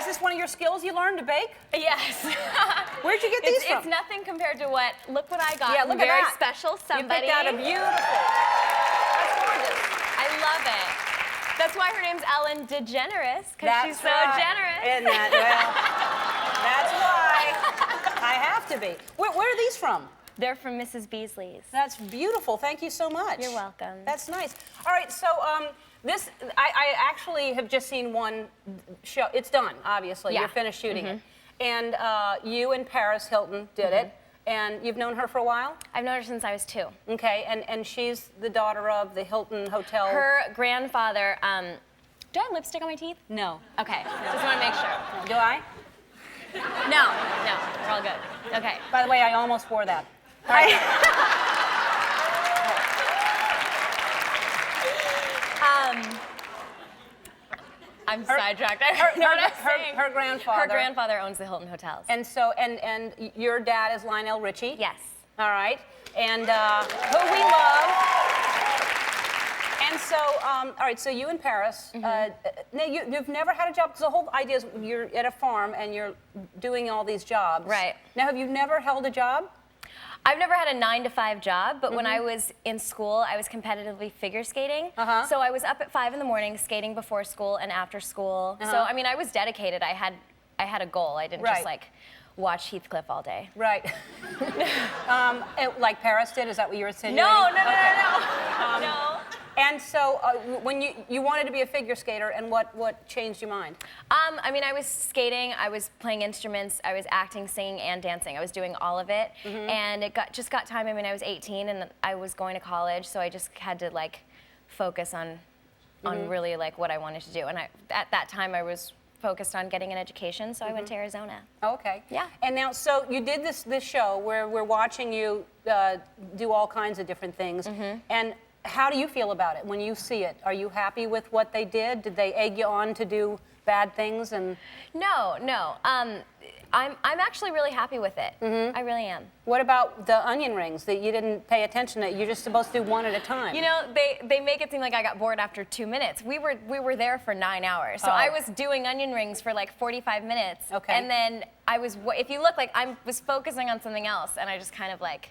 this one of your skills you learned to bake? Yes. Where'd you get these from? It's nothing compared to what, look what I got. Yeah, look at very that. Special somebody. You picked out a beautiful. That's gorgeous. I love it. That's why her name's Ellen DeGeneres, because she's so generous. Isn't that, well, that's why I have to be. Where are these from? They're from Mrs. Beasley's. That's beautiful. Thank you so much. You're welcome. That's nice. All right, so I actually have just seen one show. It's done, obviously. Yeah. You're finished shooting it. And you and Paris Hilton did it. And you've known her for a while? I've known her since I was 2. Okay, and she's the daughter of the Hilton Hotel. Her grandfather, do I have lipstick on my teeth? No. Okay, just want to make sure. Do I? No, we're all good. Okay. By the way, I almost wore that. All right. I'm sidetracked. I don't know what I'm saying. Her grandfather. Her grandfather owns the Hilton Hotels. And so, and your dad is Nicole Richie. Yes. All right. And who we love. And so, all right, so you in Paris. Now, you've never had a job, because the whole idea is you're at a farm and you're doing all these jobs. Right. Now, have you never held a job? I've never had a 9-to-5 job, but when I was in school, I was competitively figure skating. So I was up at 5 in the morning, skating before school and after school. So, I mean, I was dedicated. I had a goal. I didn't just, like, watch Heathcliff all day. Right. Like Paris did? Is that what you were insinuating? No. No. And so, when you wanted to be a figure skater, and what changed your mind? I mean, I was skating, I was playing instruments, I was acting, singing, and dancing. I was doing all of it, and it just got time. I mean, I was 18, and I was going to college, so I just had to like focus on really like what I wanted to do. And at that time, I was focused on getting an education, so I went to Arizona. Okay. Yeah. And now, so you did this show where we're watching you do all kinds of different things, and how do you feel about it when you see it? Are you happy with what they did? Did they egg you on to do bad things? And No. I'm actually really happy with it. I really am. what about the onion rings that you didn't pay attention to? You're just supposed to do one at a time. You know, they make it seem like I got bored after 2 minutes. We were there for 9 hours. So I was doing onion rings for like 45 minutes. Okay. And then if you look, like I was focusing on something else, and I just kind of like,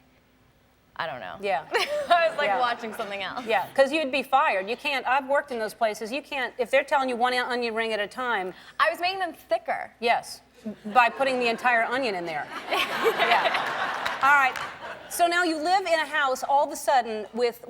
I don't know. Yeah. I was like watching something else. Yeah, because you'd be fired. You can't, I've worked in those places. You can't, if they're telling you one onion ring at a time. I was making them thicker. Yes, by putting the entire onion in there. Yeah. All right. So now you live in a house all of a sudden with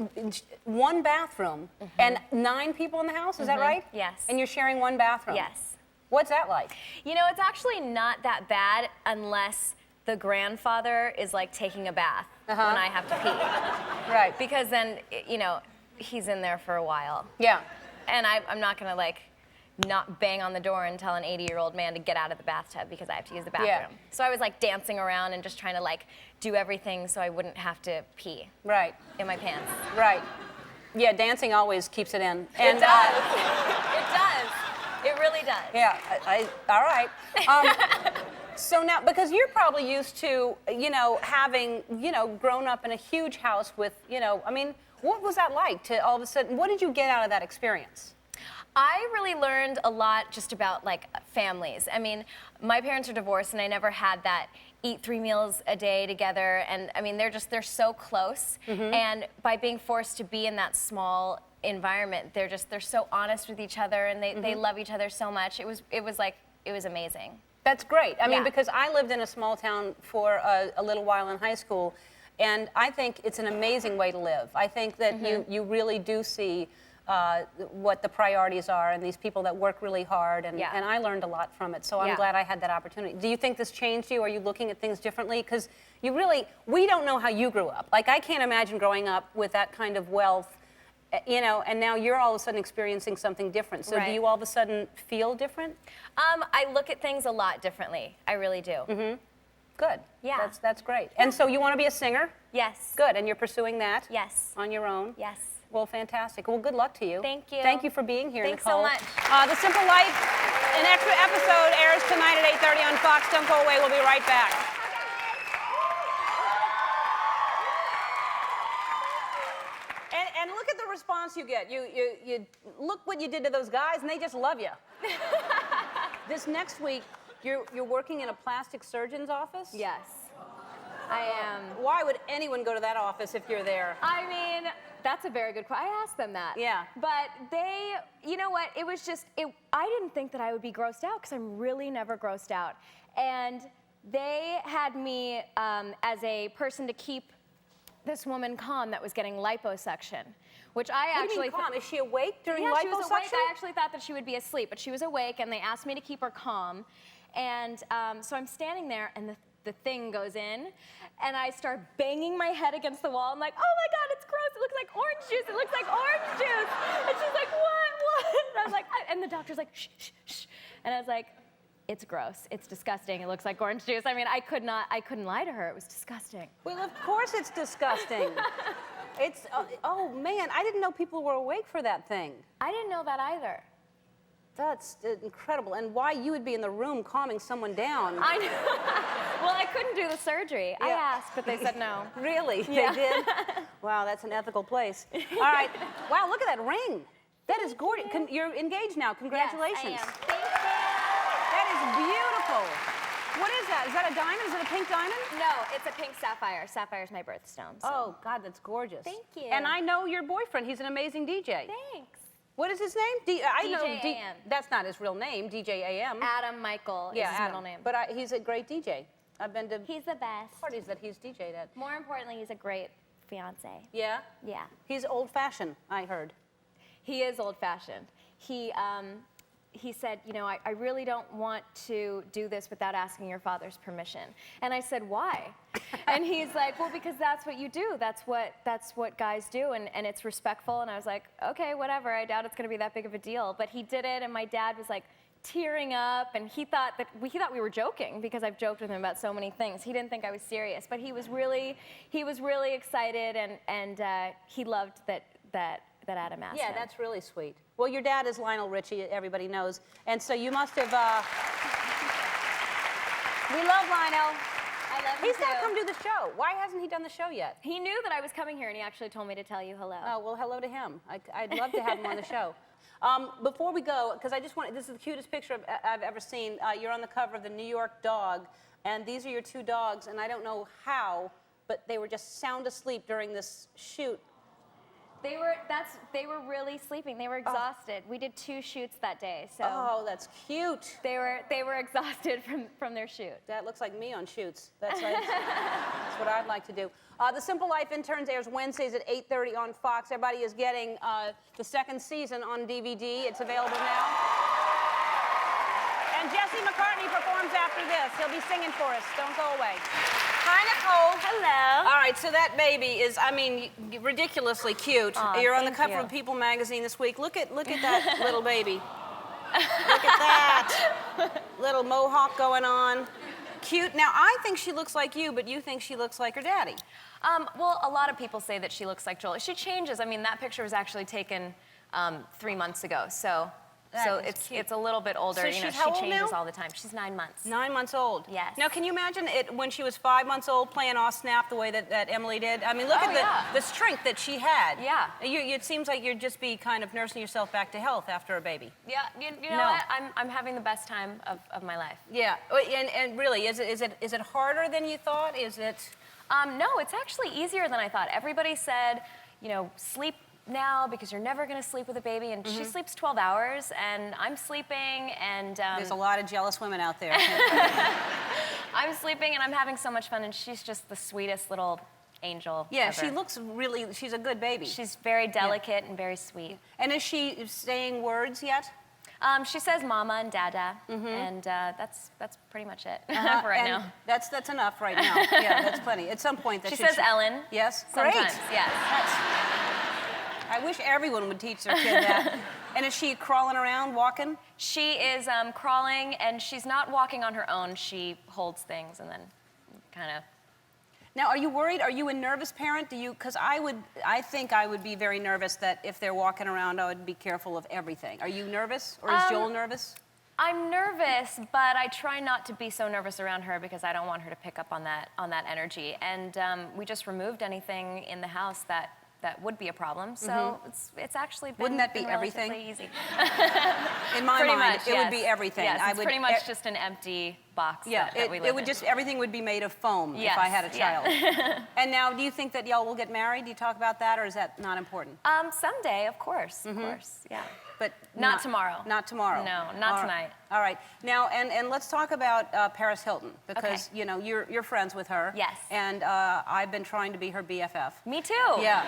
one bathroom and 9 people in the house, is that right? Yes. And you're sharing one bathroom? Yes. What's that like? You know, it's actually not that bad unless the grandfather is like taking a bath when I have to pee. Right. Because then, you know, he's in there for a while. Yeah. And I'm not gonna like not bang on the door and tell an 80-year-old man to get out of the bathtub because I have to use the bathroom. Yeah. So I was like dancing around and just trying to like do everything so I wouldn't have to pee Right. in my pants. Right. Yeah, dancing always keeps it in. And, it does. It does. It really does. Yeah, all right. So now, because you're probably used to, you know, having, you know, grown up in a huge house with, you know, I mean, what was that like to all of a sudden, what did you get out of that experience? I really learned a lot just about like families. I mean, my parents are divorced and I never had that eat 3 meals a day together. And I mean, they're so close. And by being forced to be in that small environment, they're so honest with each other and they love each other so much. It was amazing. That's great. I mean, because I lived in a small town for a little while in high school, and I think it's an amazing way to live. I think that you really do see what the priorities are and these people that work really hard, and I learned a lot from it, so I'm glad I had that opportunity. Do you think this changed you? Are you looking at things differently? Because we don't know how you grew up. Like, I can't imagine growing up with that kind of wealth, you know, and now you're all of a sudden experiencing something different. So do you all of a sudden feel different? I look at things a lot differently. I really do. Good. Yeah. That's great. And so you want to be a singer? Yes. Good. And you're pursuing that? Yes. On your own? Yes. Well, fantastic. Well, good luck to you. Thank you. Thank you for being here, Thanks Nicole. so much. The Simple Life, an extra episode airs tonight at 8:30 on Fox. Don't go away. We'll be right back. And look at the response you get. You look what you did to those guys, and they just love you. This next week, you're working in a plastic surgeon's office? Yes, I am. Why would anyone go to that office if you're there? I mean, that's a very good question. I asked them that. Yeah. But they, you know what, it was just, I didn't think that I would be grossed out because I'm really never grossed out. And they had me as a person to keep this woman calm that was getting liposuction, which I What actually... do you mean calm? Is she awake during yeah, liposuction? she was awake. I actually thought that she would be asleep, but she was awake, and they asked me to keep her calm. And so I'm standing there, and the thing goes in, and I start banging my head against the wall. I'm like, oh my God, it's gross. It looks like orange juice. It looks like orange juice. And she's like, what? And I was like, and the doctor's like, shh, shh, shh. And I was like, it's gross. It's disgusting. It looks like orange juice. I mean, I couldn't lie to her. It was disgusting. Well, of course it's disgusting. It's, oh man, I didn't know people were awake for that thing. I didn't know that either. That's incredible. And why you would be in the room calming someone down. I know. Well, I couldn't do the surgery. I asked, but they said no. Really? Yeah. They did? Wow, that's an ethical place. All right. Wow, look at that ring. That is gorgeous. You're engaged now. Congratulations. Yes, I am. Thank you. That is beautiful. What is that? Is that a diamond? Is it a pink diamond? No, it's a pink sapphire. Sapphire's my birthstone. So. Oh, God, that's gorgeous. Thank you. And I know your boyfriend. He's an amazing DJ. Thanks. What is his name? I know DJ AM. That's not his real name, DJ AM. Adam Michael is his Adam. middle name. But he's a great DJ. I've been to He's the best. parties that he's DJ'd at. More importantly, he's a great fiance. Yeah? Yeah. He's old-fashioned, I heard. He is old-fashioned. He said, you know, I really don't want to do this without asking your father's permission. And I said, why? And he's like, well, because that's what you do. That's what guys do, and it's respectful. And I was like, okay, whatever. I doubt it's going to be that big of a deal. But he did it, and my dad was like tearing up, and he thought we were joking because I've joked with him about so many things. He didn't think I was serious, but he was really excited, and he loved that Adam asked him. Yeah, that's really sweet. Well, your dad is Lionel Richie, everybody knows. And so you must have, we love Lionel. I love him He's too. got to come do the show. Why hasn't he done the show yet? He knew that I was coming here, and he actually told me to tell you hello. Oh, well, hello to him. I'd love to have him on the show. Before we go, because I just want, this is the cutest picture I've ever seen. You're on the cover of the New York Dog, and these are your two dogs, and I don't know how, but they were just sound asleep during this shoot. They were really sleeping. They were exhausted. We did 2 shoots that day, so. Oh, that's cute. They were exhausted from their shoot. That looks like me on shoots. That's what I'd like to do. The Simple Life Interns airs Wednesdays at 8:30 on Fox. Everybody is getting the second season on DVD. It's available now. And Jesse McCartney performs after this. He'll be singing for us. Don't go away. Hi, Nicole. Hello. All right, so that baby is, I mean, ridiculously cute. Aw, You're on the thank cover you. of People magazine this week. Look at that little baby. Look at that. Little mohawk going on. Cute. Now, I think she looks like you, but you think she looks like her daddy. Well, a lot of people say that she looks like Joel. She changes. I mean, that picture was actually taken 3 months ago, so it's a little bit older. So you know, she's how old she changes now? all the time. She's 9 months. 9 months old. Yes. Now, can you imagine it when she was 5 months old playing off snap the way that Emily did? I mean, look at the strength that she had. Yeah. It seems like you'd just be kind of nursing yourself back to health after a baby. Yeah. You know No. what? I'm having the best time of my life. Yeah. And really, is it harder than you thought? Is it? No, it's actually easier than I thought. Everybody said, you know, sleep now because you're never going to sleep with a baby, and she sleeps 12 hours, and I'm sleeping, and There's a lot of jealous women out there. I'm sleeping, and I'm having so much fun, and she's just the sweetest little angel Yeah, ever. she looks really. She's a good baby. She's very delicate and very sweet. And is she saying words yet? She says mama and dada, and that's pretty much it for right And now. That's enough right now. Yeah, that's plenty. At some point, that She should says Ellen. Yes, Sometimes, great. yes. I wish everyone would teach their kid that. And is she crawling around, walking? She is crawling, and she's not walking on her own. She holds things and then kind of. Now, are you worried? Are you a nervous parent? Because I think I would be very nervous that if they're walking around, I would be careful of everything. Are you nervous, or is Joel nervous? I'm nervous, but I try not to be so nervous around her because I don't want her to pick up on that energy. And we just removed anything in the house that that would be a problem. So it's actually been, Wouldn't that be been everything? relatively easy. In my Pretty mind, much, it yes. would be everything. Yes, I it's would, pretty much just an empty box that we live it would in. just, everything would be made of foam if Yes, I had a child. yeah. And now, do you think that y'all will get married? Do you talk about that, or is that not important? Someday, of course, yeah. But Not tomorrow. Not tomorrow. No, not tonight. All right. Now, and let's talk about Paris Hilton, because Okay. you know you're friends with her. Yes. And I've been trying to be her BFF. Me too. Yeah.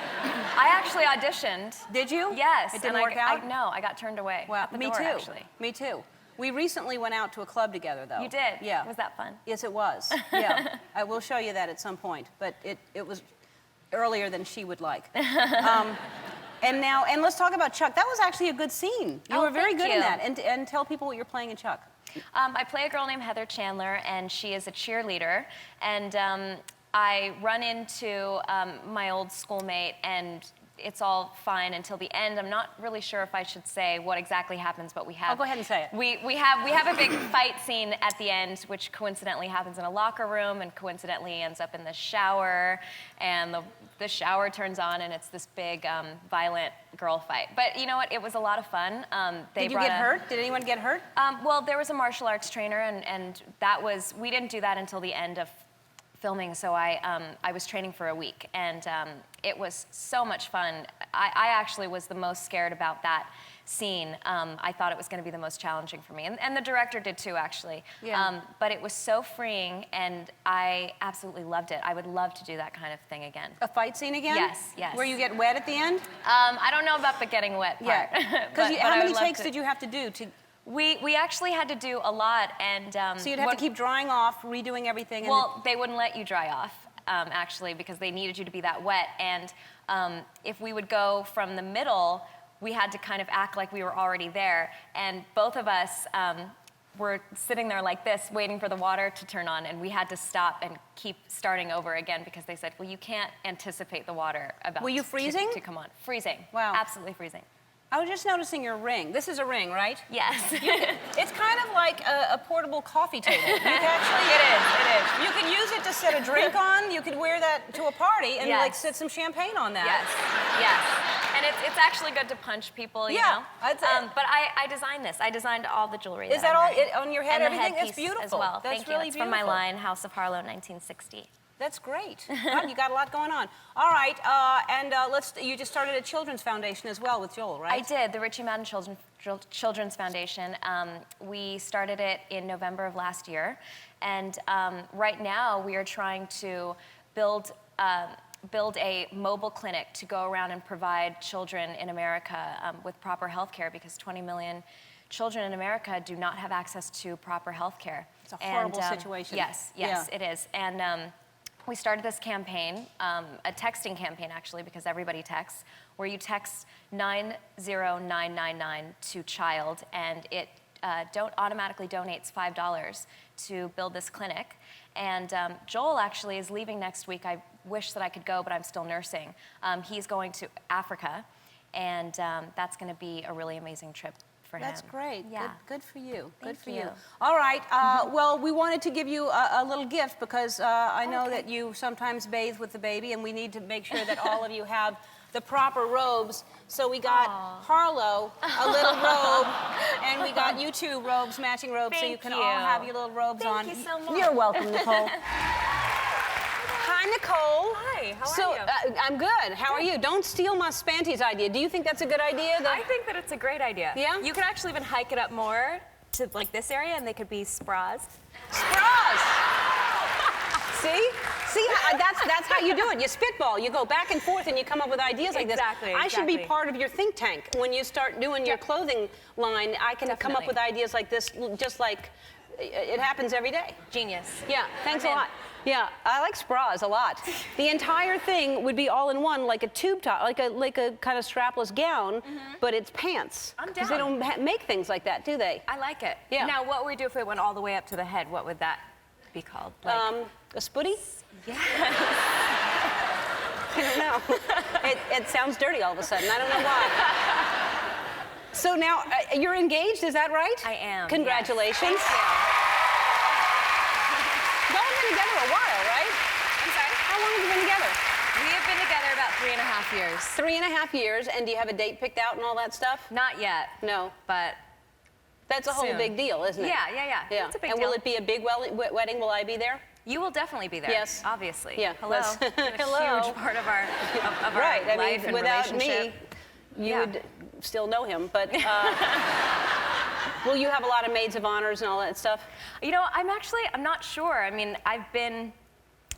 I actually auditioned. Did you? Yes. It didn't and work out? No, I got turned away. Well, at the me door, too. Actually. Me too. We recently went out to a club together, though. You did? Yeah. Was that fun? Yes, it was. Yeah. I will show you that at some point, but it was earlier than she would like. And let's talk about Chuck. That was actually a good scene. You were very thank good in you. that. And tell people what you're playing in Chuck. I play a girl named Heather Chandler, and she is a cheerleader. And I run into my old schoolmate, and it's all fine until the end. I'm not really sure if I should say what exactly happens, but we have. Oh, go ahead and say it. We have a big fight scene at the end, which coincidentally happens in a locker room, and coincidentally ends up in the shower, and the shower turns on, and it's this big violent girl fight. But you know what? It was a lot of fun. Did you get hurt? Did anyone get hurt? Well, there was a martial arts trainer, and that was, we didn't do that until the end of filming, so I was training for a week, and it was so much fun. I actually was the most scared about that scene. I thought it was going to be the most challenging for me, and the director did too, actually. Yeah. But it was so freeing, and I absolutely loved it. I would love to do that kind of thing again. A fight scene again? Yes, yes. Where you get wet at the end? I don't know about the getting wet part. Yeah. but How I many would love takes to. did you have to do to? We actually had to do a lot, and So you'd have to keep drying off, redoing everything. And well, they wouldn't let you dry off, actually, because they needed you to be that wet. And if we would go from the middle, we had to kind of act like we were already there. And both of us were sitting there like this, waiting for the water to turn on, and we had to stop and keep starting over again because they said, well, you can't anticipate the water about Were you freezing? to come on. Freezing. Wow. Absolutely freezing. I was just noticing your ring. This is a ring, right? Yes. It's kind of like a portable coffee table. You can actually, It is. you could use it to set a drink on. You could wear that to a party and Yes. like set some champagne on that. Yes. And it's actually good to punch people, you Yeah, know? that's it. But I designed this. I designed all the jewelry. Is that I'm all wearing. on your head? And Everything? the It's headpiece beautiful. as well. That's Thank really you. It's from my beautiful. line, House of Harlow, 1960. That's great. Wow, you got a lot going on. All right, you just started a children's foundation as well with Joel, right? I did, the Richie Madden Children's Foundation. We started it in November of last year, and right now we are trying to build a mobile clinic to go around and provide children in America with proper health care, because 20 million children in America do not have access to proper health care. It's a horrible situation. Yes, Yeah. it is. And we started this campaign, a texting campaign actually, because everybody texts, where you text 90999 to child, and it automatically donates $5 to build this clinic. And Joel actually is leaving next week. I wish that I could go, but I'm still nursing. He's going to Africa, and that's going to be a really amazing trip for him. That's great. Yeah. Good for you. Good Thank for you. you. All right. Well, we wanted to give you a little gift because I know Okay. that you sometimes bathe with the baby, and we need to make sure that all of you have the proper robes. So we got Harlow a little robe, and we got you two robes, matching robes, so you Thank can you. all have your little robes on. Thank you so much. You're welcome, Nicole. Hi, Nicole. Hi, how So, are you? I'm good. How are you? Don't steal my Spanties idea. Do you think that's a good idea? I think that it's a great idea. Yeah? You could actually even hike it up more to like this area, and they could be spras. Straws. See? That's how you do it. You spitball. You go back and forth, and you come up with ideas like Exactly, this. I should be exactly. part of your think tank. When you start doing your clothing line, I can come up Definitely. with ideas like this, just like it happens every day. Genius. Yeah, thanks I'm a in. lot. Yeah, I like spras a lot. The entire thing would be all in one, like a tube top, like a kind of strapless gown, but it's pants. I'm 'Cause they down. don't make things like that, do they? I like it. Yeah. Now, what would we do if it went all the way up to the head? What would that be called? Like, A spooty? yeah. I don't know. It sounds dirty all of a sudden. I don't know why. So now, you're engaged, is that right? I am, yes. Congratulations. Y'all have been together a while, right? I'm sorry? How long have you been together? We have been together about 3.5 years. 3.5 years, and do you have a date picked out and all that stuff? Not yet. No. But that's a whole soon. Big deal, isn't it? Yeah. It's a big and deal. will it be a big wedding? Will I be there? You will definitely be there. Yes. Obviously. Yeah. Hello. Hello. A huge part of our Right. life I mean, and without relationship. me, you would still know him. But will you have a lot of maids of honors and all that stuff? You know, I'm not sure. I mean, I've been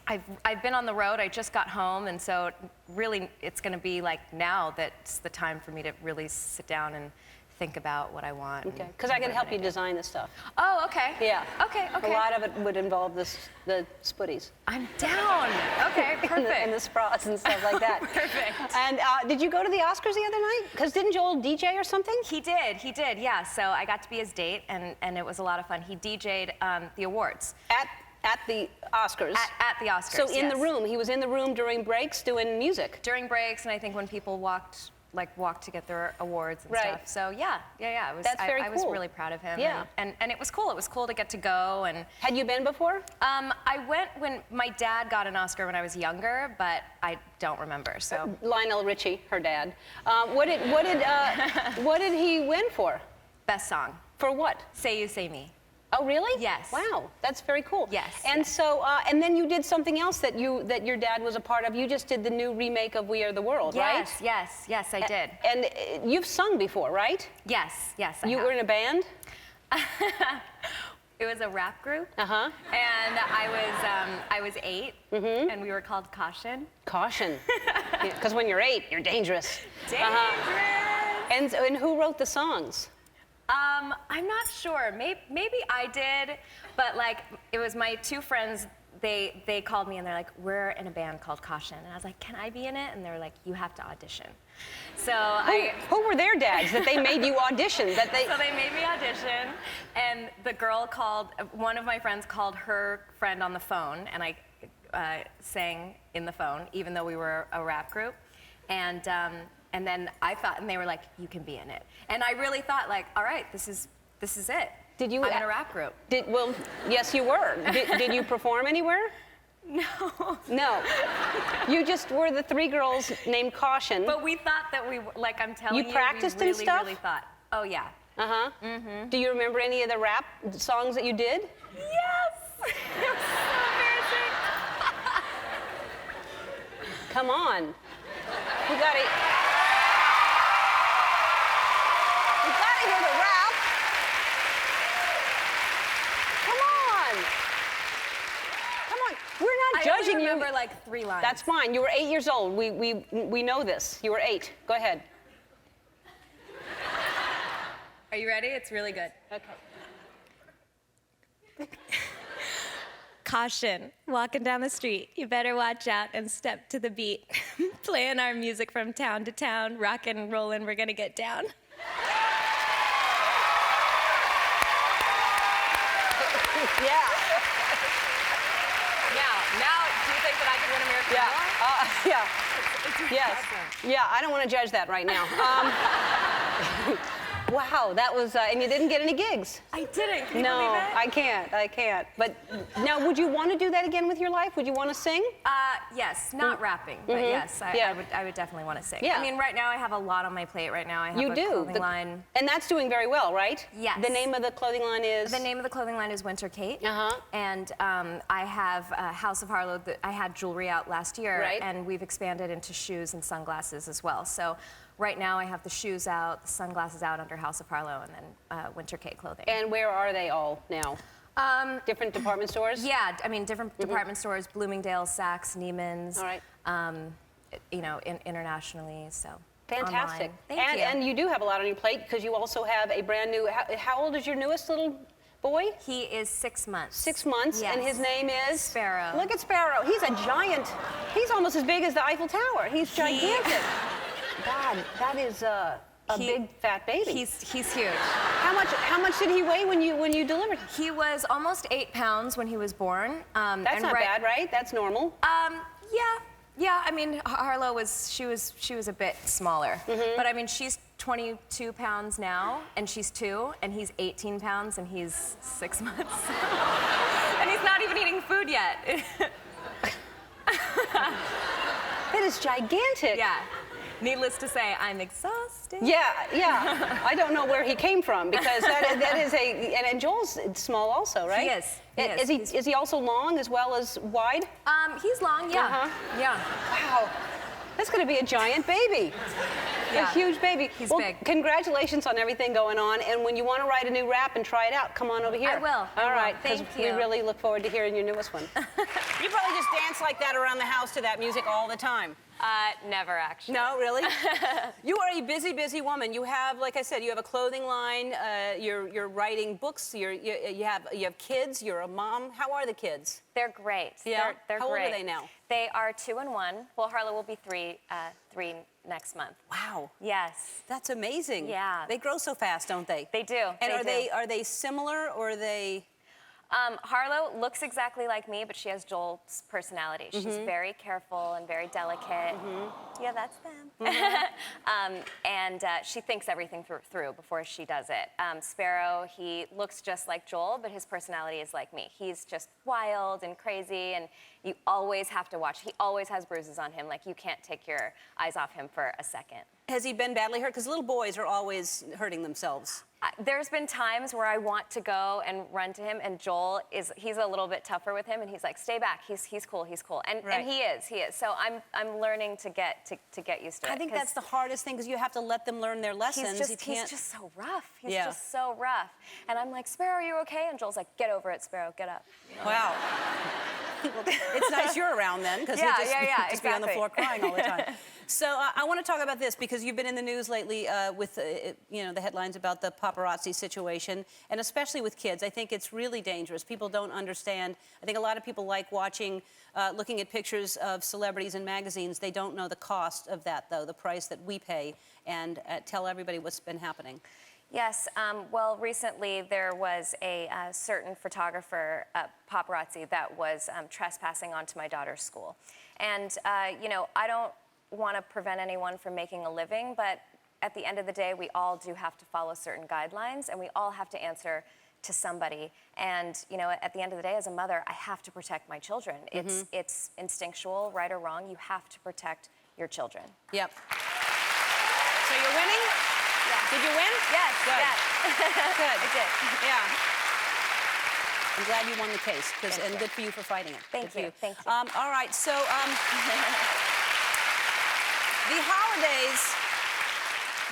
on the road. I just got home, and so really, it's going to be like now that's the time for me to really sit down and think about what I want. Okay. Because I can help you design this stuff. Oh, okay. Yeah. Okay. A lot of it would involve the spooties. I'm down. Okay, perfect. and the sprots and stuff like that. Perfect. And did you go to the Oscars the other night? Because didn't Joel DJ or something? He did, yeah. So I got to be his date, and it was a lot of fun. He DJ'd the awards. At the Oscars? At the Oscars, So in the room, he was in the room during breaks doing music? During breaks, and I think when people walked to get their awards and stuff. So yeah. It was, That's very I cool. was really proud of him. Yeah. And it was cool. It was cool to get to go. And Had you been before? I went when my dad got an Oscar when I was younger, but I don't remember. So Lionel Richie, her dad. What did he win for? best song. For what? Say You, Say Me. Oh, really? Yes. Wow, that's very cool. Yes, And yes. so, and then you did something else that your dad was a part of. You just did the new remake of We Are the World, right? Yes, I did. And you've sung before, right? Yes, I You have. were in a band? It was a rap group. Uh-huh. And I was 8, and we were called Caution. Caution. Because when you're 8, you're dangerous. Dangerous. And who wrote the songs? I'm not sure. Maybe I did, but like it was my 2 friends. They called me and they're like, "We're in a band called Caution," and I was like, "Can I be in it?" And they were like, "You have to audition." So Who were their dads that they made you audition? So they made me audition, and the girl one of my friends called her friend on the phone, and I sang in the phone, even though we were a rap group, and then I thought, and they were like, "You can be in it," and I really thought, like, all right, this is it. Did you? I'm in a rap group. Well, yes, you were. Did you perform anywhere? No. No. You just were the 3 girls named Caution. But we thought that like I'm telling you, You practiced we really, and stuff? really thought. Oh yeah. Uh-huh. Do you remember any of the rap songs that you did? Yes. It was so embarrassing. Come on. We gotta hear the rap. Come on. We're not judging I you. remember like 3 lines. That's fine. You were 8 years old. We know this. You were 8. Go ahead. Are you ready? It's really good. Okay. Caution, walking down the street. You better watch out and step to the beat. Playing our music from town to town, rockin' and rollin', we're gonna get down. Yeah. Now, do you think that I could win American Idol? Yeah. Yes. awesome. Yeah, I don't want to judge that right now. Wow, that was, and you didn't get any gigs. I didn't. Can you No, believe it? I can't. But now, would you want to do that again with your life? Would you want to sing? Yes, not rapping, but yes, Yeah. I would definitely want to sing. Yeah. I mean, right now I have a lot on my plate. Right now I have You a do. clothing line. And that's doing very well, right? Yes. The name of the clothing line is? The name of the clothing line is Winter Kate. Uh-huh. And I have House of Harlow. I had jewelry out last year, Right. and we've expanded into shoes and sunglasses as well. So right now I have the shoes out, the sunglasses out under House of Harlow, and then Winter Kate clothing. And where are they all now? Different department stores? Yeah, I mean, different department stores, Bloomingdale's, Saks, Neiman's. All right. You know, internationally, so. Fantastic. Online. Thank you. And you do have a lot on your plate because you also have a brand new, how old is your newest little boy? He is 6 months. 6 months, Yes. and his name is? Sparrow. Look at Sparrow. He's a giant. He's almost as big as the Eiffel Tower. He's gigantic. God, that is a big fat baby. He's huge. How much did he weigh when you delivered him? He was almost 8 pounds when he was born. That's not bad, right? That's normal. Yeah. I mean, Harlow she was a bit smaller, but I mean, she's 22 pounds now, and she's 2, and he's 18 pounds, and he's 6 months, and he's not even eating food yet. That is gigantic. Yeah. Needless to say, I'm exhausted. Yeah. I don't know where he came from because that is a, and Joel's small also, right? He is. Is he also long as well as wide? He's long, yeah. Yeah. Wow. That's going to be a giant baby. Yeah. A huge baby. He's well, big. Congratulations on everything going on. And when you want to write a new rap and try it out, come on over here. I will. All right. Thank We you. really look forward to hearing your newest one. You probably just dance like that around the house to that music all the time. Never actually. No, really? You are a busy, busy woman. You have, like I said, you have a clothing line. You're writing books. You have kids. You're a mom. How are the kids? They're great. Yeah? They're How great. old are they now? They are 2 and 1. Well, Harlow will be three next month. Wow. Yes. That's amazing. Yeah. They grow so fast, don't they? They do. And they are they similar or are they? Harlow looks exactly like me, but she has Joel's personality. She's very careful and very delicate. Yeah, that's them. And she thinks everything through before she does it. Sparrow, he looks just like Joel, but his personality is like me. He's just wild and crazy, and you always have to watch. He always has bruises on him. Like, you can't take your eyes off him for a second. Has he been badly hurt? Because little boys are always hurting themselves. There's been times where I want to go and run to him, and Joel he's a little bit tougher with him, and he's like, stay back, he's cool, and Right. and he is. So I'm learning to get used to it. I think that's the hardest thing because you have to let them learn their lessons. He's just so rough. He's just so rough. And I'm like, Sparrow, are you okay? And Joel's like, get over it, Sparrow, get up. Wow. It's nice you're around then because you just be on the floor crying all the time. So I want to talk about this because you've been in the news lately with the headlines about the paparazzi situation, and especially with kids. I think it's really dangerous. People don't understand. I think a lot of people like watching, looking at pictures of celebrities in magazines. They don't know the cost of that, though, the price that we pay, and tell everybody what's been happening. Yes, well, recently there was a certain photographer, paparazzi, that was trespassing onto my daughter's school. And, I don't want to prevent anyone from making a living, but at the end of the day, we all do have to follow certain guidelines, and we all have to answer to somebody. And, at the end of the day, as a mother, I have to protect my children. It's instinctual, right or wrong. You have to protect your children. Yep. So you're winning? Yeah. Did you win? Yes. Good. Yes. Good. I did. Yeah. I'm glad you won the case, Thank and you. good for you for fighting it. Thank Good you. for you. Thank you. All right, so the holidays,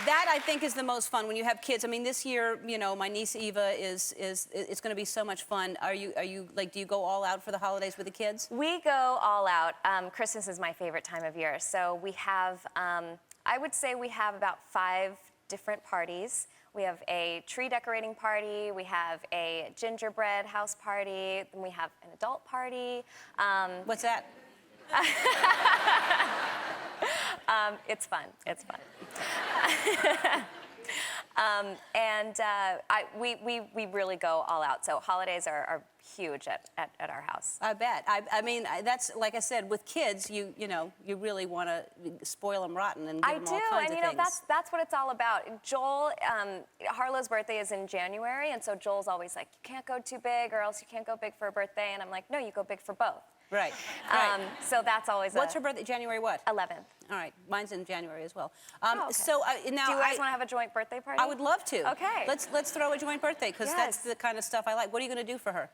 that I think is the most fun when you have kids. I mean, this year, my niece Eva it's going to be so much fun. Are you like, do you go all out for the holidays with the kids? We go all out. Christmas is my favorite time of year. So we have, I would say we have about 5 different parties. We have a tree decorating party, we have a gingerbread house party, then we have an adult party. What's that? It's fun. It's fun. We really go all out. So holidays are huge at our house. I bet. I mean, that's like I said, with kids, you really want to spoil them rotten and give them all kinds of things. That's what it's all about. Joel, Harlow's birthday is in January, and so Joel's always like, you can't go too big, or else you can't go big for a birthday. And I'm like, no, you go big for both. Right. So that's always. What's her birthday? January what? 11th. All right, mine's in January as well. Okay. So now, do you guys want to have a joint birthday party? I would love to. Okay. Let's throw a joint birthday because that's the kind of stuff I like. What are you going to do for her?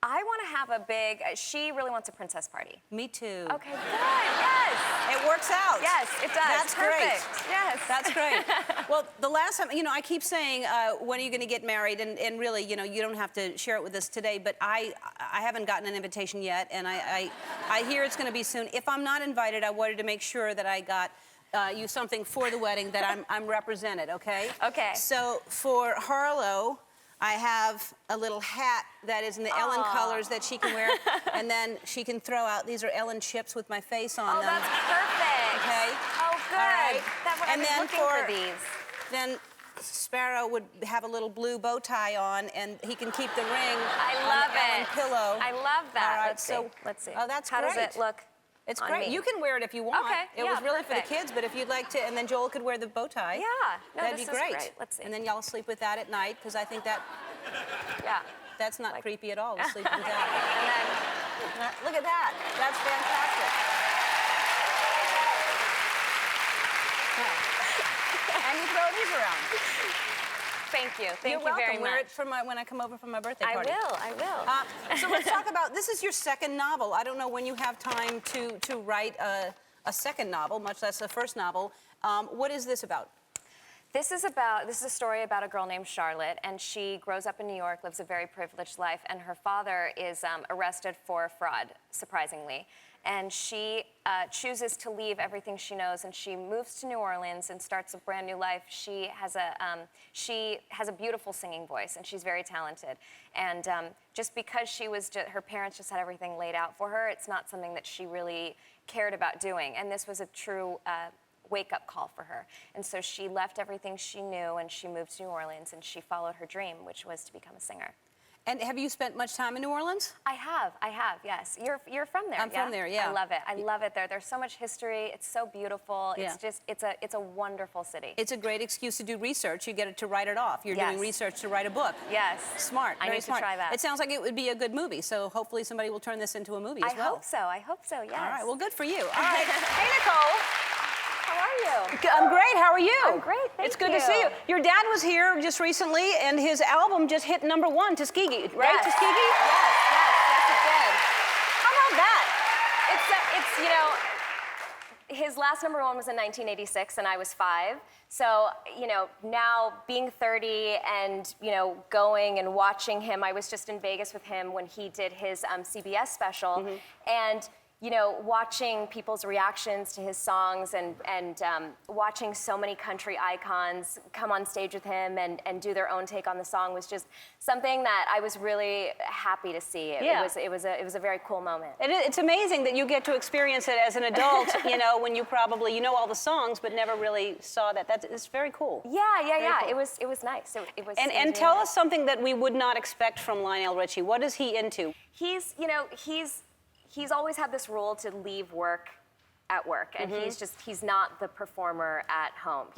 I want to have a big. She really wants a princess party. Me too. Okay, good. Yes. It works out. Yes, it does. That's perfect. Great. Yes. That's great. Well, the last time, I keep saying, when are you going to get married? And really, you don't have to share it with us today, but I haven't gotten an invitation yet, and I hear it's going to be soon. If I'm not invited, I wanted to make sure that I got you something for the wedding, that I'm represented, okay? Okay. So for Harlow, I have a little hat that is in the Ellen colors that she can wear, and then she can throw out, these are Ellen chips with my face on them. Oh, that's perfect. Okay. Oh, good. All right. I've been looking for these. Then Sparrow would have a little blue bow tie on, and he can keep the ring I on love the Ellen it. pillow. I love that. All right, Let's see. Oh, that's How great. does it look? It's on great. me? You can wear it if you want. Okay, It was really perfect. for the kids, but if you'd like to, and then Joel could wear the bow tie. Yeah. No, that'd this be is great. great. Let's see. And then y'all sleep with that at night, because I think Yeah. that's not creepy at all to sleep with And that. then Look at that. That's fantastic. And you throw these around. Thank you. Thank You're you welcome. very Wear it much. for when I come over for my birthday I party. will. So let's talk about, this is your second novel. I don't know when you have time to write a second novel, much less a first novel. What is this about? This is a story about a girl named Charlotte, and she grows up in New York, lives a very privileged life, and her father is arrested for fraud, surprisingly. And she chooses to leave everything she knows, and she moves to New Orleans and starts a brand new life. She has a beautiful singing voice, and she's very talented. And just because her parents just had everything laid out for her, it's not something that she really cared about doing. And this was a true wake-up call for her. And so she left everything she knew, and she moved to New Orleans, and she followed her dream, which was to become a singer. And have you spent much time in New Orleans? I have, yes. You're from there, I'm from there, yeah. I love it there. There's so much history. It's so beautiful. Yeah. It's a wonderful city. It's a great excuse to do research. You get to write it off. You're Yes. doing research to write a book. Yes. Smart, I very need smart. to try that. It sounds like it would be a good movie, so hopefully somebody will turn this into a movie as well. I hope so, yes. All right, well, good for you. All right. Hey, Nicole. How are you? I'm great. How are you? I'm great, thank It's good to see you. Your dad was here just recently, and his album just hit #1, Tuskegee, right? Yes. Tuskegee? Yes, it did. How about that? His last #1 was in 1986, and I was 5. So, now being 30 and, going and watching him, I was just in Vegas with him when he did his CBS special. Mm-hmm. And, watching people's reactions to his songs and watching so many country icons come on stage with him and do their own take on the song was just something that I was really happy to see. It was a very cool moment. It's amazing that you get to experience it as an adult, when you probably, all the songs, but never really saw that. It's very cool. Yeah. Cool. It was nice. It was. And really tell nice. us something that we would not expect from Lionel Richie. What is he into? He's always had this rule to leave work at work, and he's not the performer at home.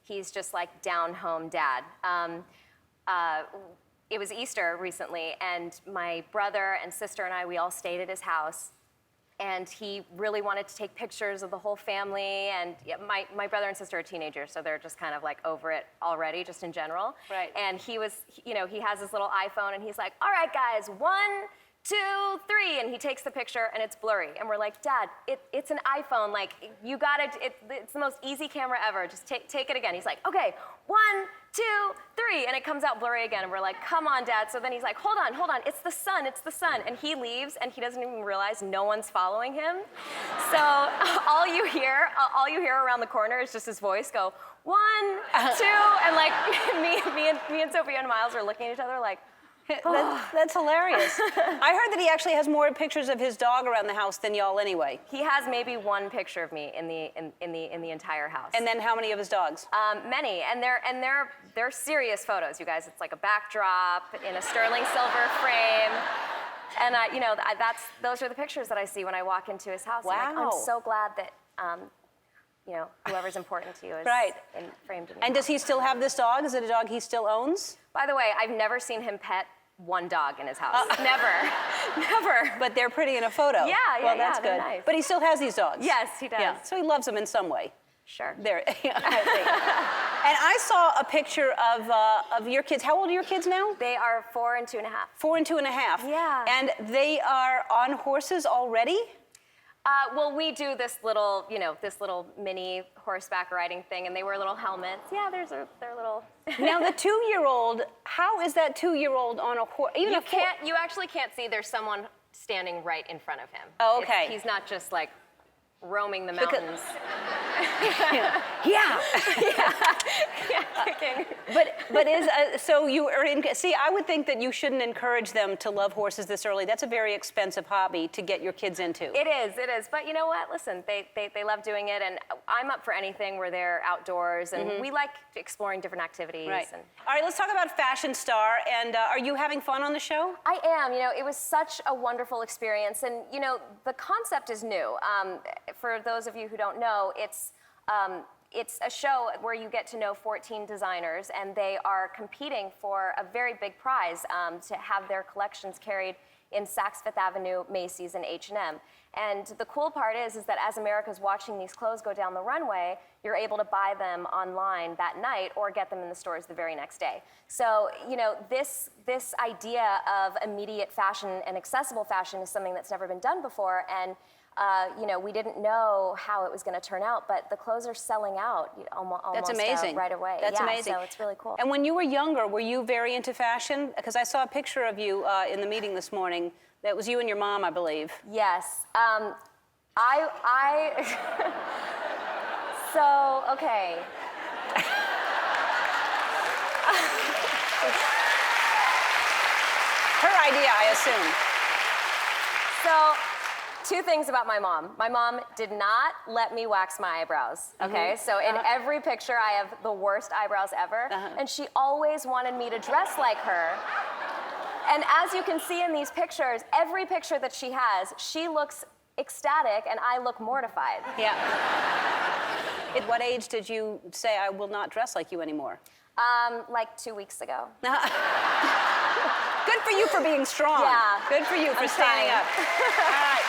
He's just like down home dad. It was Easter recently, and my brother and sister and we all stayed at his house. And he really wanted to take pictures of the whole family. And my brother and sister are teenagers, so they're just kind of like over it already, just in general. Right. And he has his little iPhone, and he's like, all right, guys, 1, 2, 3, and he takes the picture, and it's blurry. And we're like, Dad, it's an iPhone. Like, you got it. It's the most easy camera ever. Just take it again. He's like, okay, 1, 2, 3, and it comes out blurry again. And we're like, come on, Dad. So then he's like, hold on, it's the sun. And he leaves, and he doesn't even realize no one's following him. So all you hear around the corner is just his voice go, 1, 2, and like me and Sophia and Miles are looking at each other like, That's hilarious. I heard that he actually has more pictures of his dog around the house than y'all anyway. He has maybe 1 picture of me in the entire house. And then how many of his dogs? Many, and they're serious photos, you guys. It's like a backdrop in a sterling silver frame. And those are the pictures that I see when I walk into his house. Wow. I'm so glad that whoever's important to you is right. framed in your And does he still have this dog? Is it a dog he still owns? By the way, I've never seen him pet 1 dog in his house. Never. But they're pretty in a photo. Yeah, well, that's they're good. nice. But he still has these dogs. Yes, he does. Yeah, so he loves them in some way. Sure. There. I think. And I saw a picture of your kids. How old are your kids now? They are 4 and 2.5. 4 and 2.5. Yeah. And they are on horses already? Well, we do this little mini horseback riding thing, and they wear little helmets. Yeah, they're little. Now the 2-year-old, how is that 2-year-old on a horse? You actually can't see. There's someone standing right in front of him. Oh, okay. He's not just like roaming the mountains. Yeah. Kicking. But so you are in. See, I would think that you shouldn't encourage them to love horses this early. That's a very expensive hobby to get your kids into. It is. But you know what? Listen, they love doing it, and I'm up for anything where they're outdoors, and we like exploring different activities. Right. All right, let's talk about Fashion Star. And are you having fun on the show? I am. It was such a wonderful experience, and the concept is new. For those of you who don't know, it's a show where you get to know 14 designers, and they are competing for a very big prize to have their collections carried in Saks Fifth Avenue, Macy's, and H&M. And the cool part is that as America's watching these clothes go down the runway, you're able to buy them online that night or get them in the stores the very next day. So, you know, this idea of immediate fashion and accessible fashion is something that's never been done before. And you know, we didn't know how it was going to turn out, but the clothes are selling out almost That's amazing. Right away. That's amazing. So it's really cool. And when you were younger, were you very into fashion? Because I saw a picture of you in the meeting this morning. That was you and your mom, I believe. Yes. So, okay. Her idea, I assume. So, two things about my mom. My mom did not let me wax my eyebrows, okay? So in every picture, I have the worst eyebrows ever. And she always wanted me to dress like her. And as you can see in these pictures, every picture that she has, she looks ecstatic and I look mortified. Yeah. At what age did you say, I will not dress like you anymore? Like 2 weeks ago. Good for you for being strong. Yeah. Good for you for I'm standing trying. up. All right.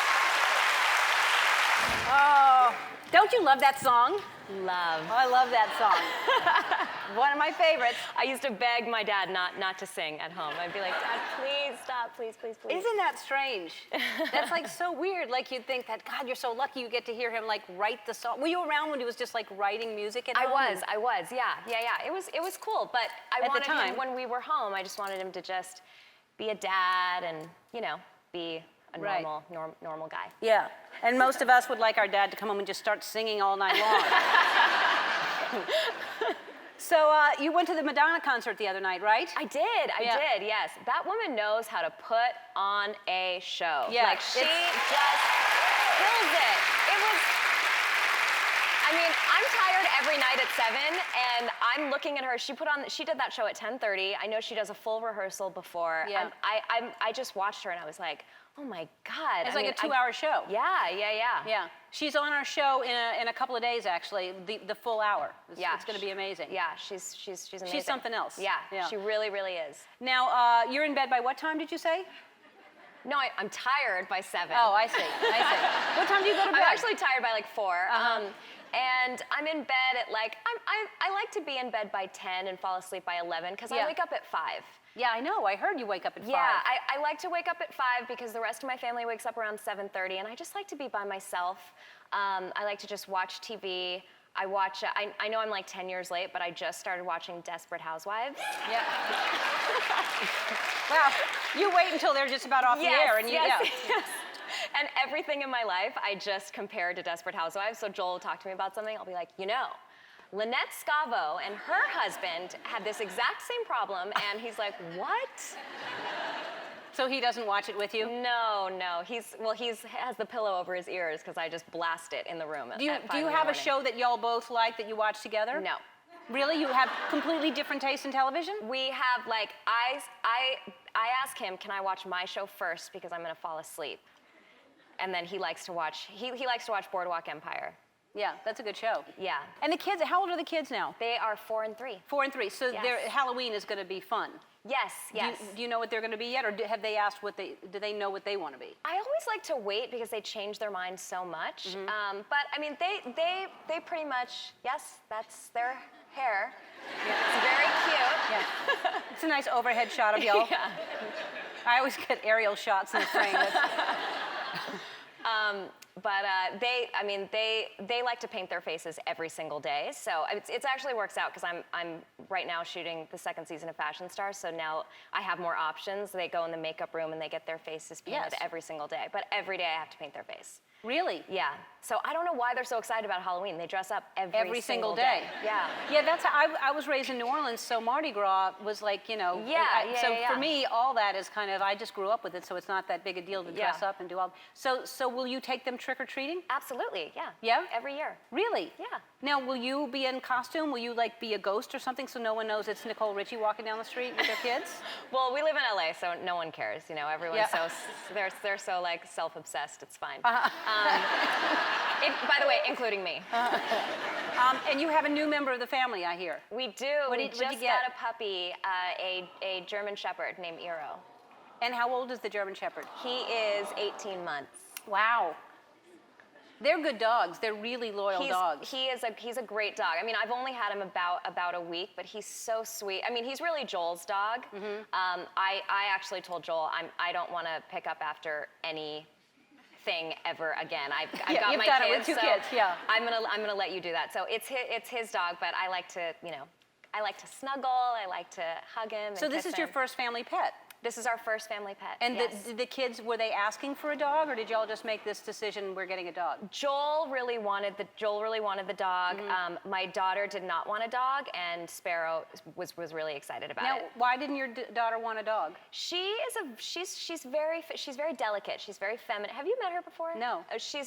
Oh, don't you love that song? Love. Oh, I love that song. One of my favorites. I used to beg my dad not to sing at home. I'd be like, Dad, please stop, please, please, please. Isn't that strange? That's like so weird. Like you'd think that, God, you're so lucky you get to hear him like write the song. Were you around when he was just like writing music at home? I was, yeah. It was cool, but I At the wanted time. him, when we were home, I just wanted him to just be a dad and, you know, be a Right. normal guy. Yeah. And most of us would like our dad to come home and just start singing all night long. So you went to the Madonna concert the other night, right? I did, yes. That woman knows how to put on a show. Yeah, Like, she just kills it. It was, I mean, I'm tired every night at 7, and I'm looking at her. She did that show at 10:30. I know she does a full rehearsal before. Yeah. I just watched her, and I was like, oh my God. It's like a 2-hour show. Yeah. Yeah. She's on our show in a couple of days, actually, the full hour. It's going to be amazing. Yeah, she's amazing. She's something else. Yeah, Yeah. she really, really is. Now, you're in bed by what time, did you say? No, I'm tired by 7. Oh, I see. What time do you go to bed? I'm actually tired by like 4. And I'm in bed at like, I like to be in bed by 10 and fall asleep by 11 because I wake up at 5. Yeah, I know. I heard you wake up at 5. Yeah, I like to wake up at 5 because the rest of my family wakes up around 7:30, and I just like to be by myself. I like to just watch TV. I know I'm like 10 years late, but I just started watching Desperate Housewives. Yeah. Well, you wait until they're just about off the air, and yes. And everything in my life, I just compare to Desperate Housewives. So Joel will talk to me about something, I'll be like, you know, Lynette Scavo and her husband had this exact same problem, and he's like, what? So he doesn't watch it with you? No. He has the pillow over his ears because I just blast it in the room. Do you have a show that y'all both like that you watch together? No. Really? You have completely different tastes in television? We have like I ask him, can I watch my show first because I'm gonna fall asleep, and then he likes to watch Boardwalk Empire. Yeah, that's a good show. Yeah. And the kids, how old are the kids now? They are 4 and 3. 4 and 3. So Yes. Halloween is going to be fun. Yes. Do you know what they're going to be yet, or have they asked do they know what they want to be? I always like to wait because they change their minds so much. But I mean, they pretty much, yes, that's their hair. Yeah. It's very cute. Yeah. It's a nice overhead shot of y'all. Yeah. I always get aerial shots in the frame. But they like to paint their faces every single day. So it actually works out because I'm right now shooting the 2nd season of Fashion Stars. So now I have more options. They go in the makeup room and they get their faces painted every single day. But every day I have to paint their face. Really? Yeah. So I don't know why they're so excited about Halloween. They dress up every single day. Yeah. Yeah, that's how I was raised in New Orleans, so Mardi Gras was like, you know. So for me, all that is kind of, I just grew up with it, so it's not that big a deal to dress up and do all. So will you take them trick-or-treating? Absolutely, yeah. Yeah? Every year. Really? Yeah. Now, will you be in costume? Will you like be a ghost or something so no one knows it's Nicole Richie walking down the street with their kids? Well, we live in LA, so no one cares. You know, everyone's they're so like self-obsessed. It's fine. By the way, including me. And you have a new member of the family, I hear. We do. What'd We you just get? got a puppy, a German Shepherd named Eero. And how old is the German Shepherd? He is 18 months. Wow. They're good dogs. They're really loyal dogs. He's a great dog. I mean, I've only had him about a week, but he's so sweet. I mean, he's really Joel's dog. I actually told Joel I don't want to pick up after anything ever again. I've got my kids, two so kids. Yeah. I'm gonna let you do that. So it's his dog, but I like to snuggle. I like to hug him. So this is your first family pet. This is our first family pet. And yes. the kids, were they asking for a dog, or did y'all just make this decision, we're getting a dog? Joel really wanted the dog. My daughter did not want a dog, and Sparrow was really excited about it. Now, why didn't your daughter want a dog? She's very delicate. She's very feminine. Have you met her before? No. She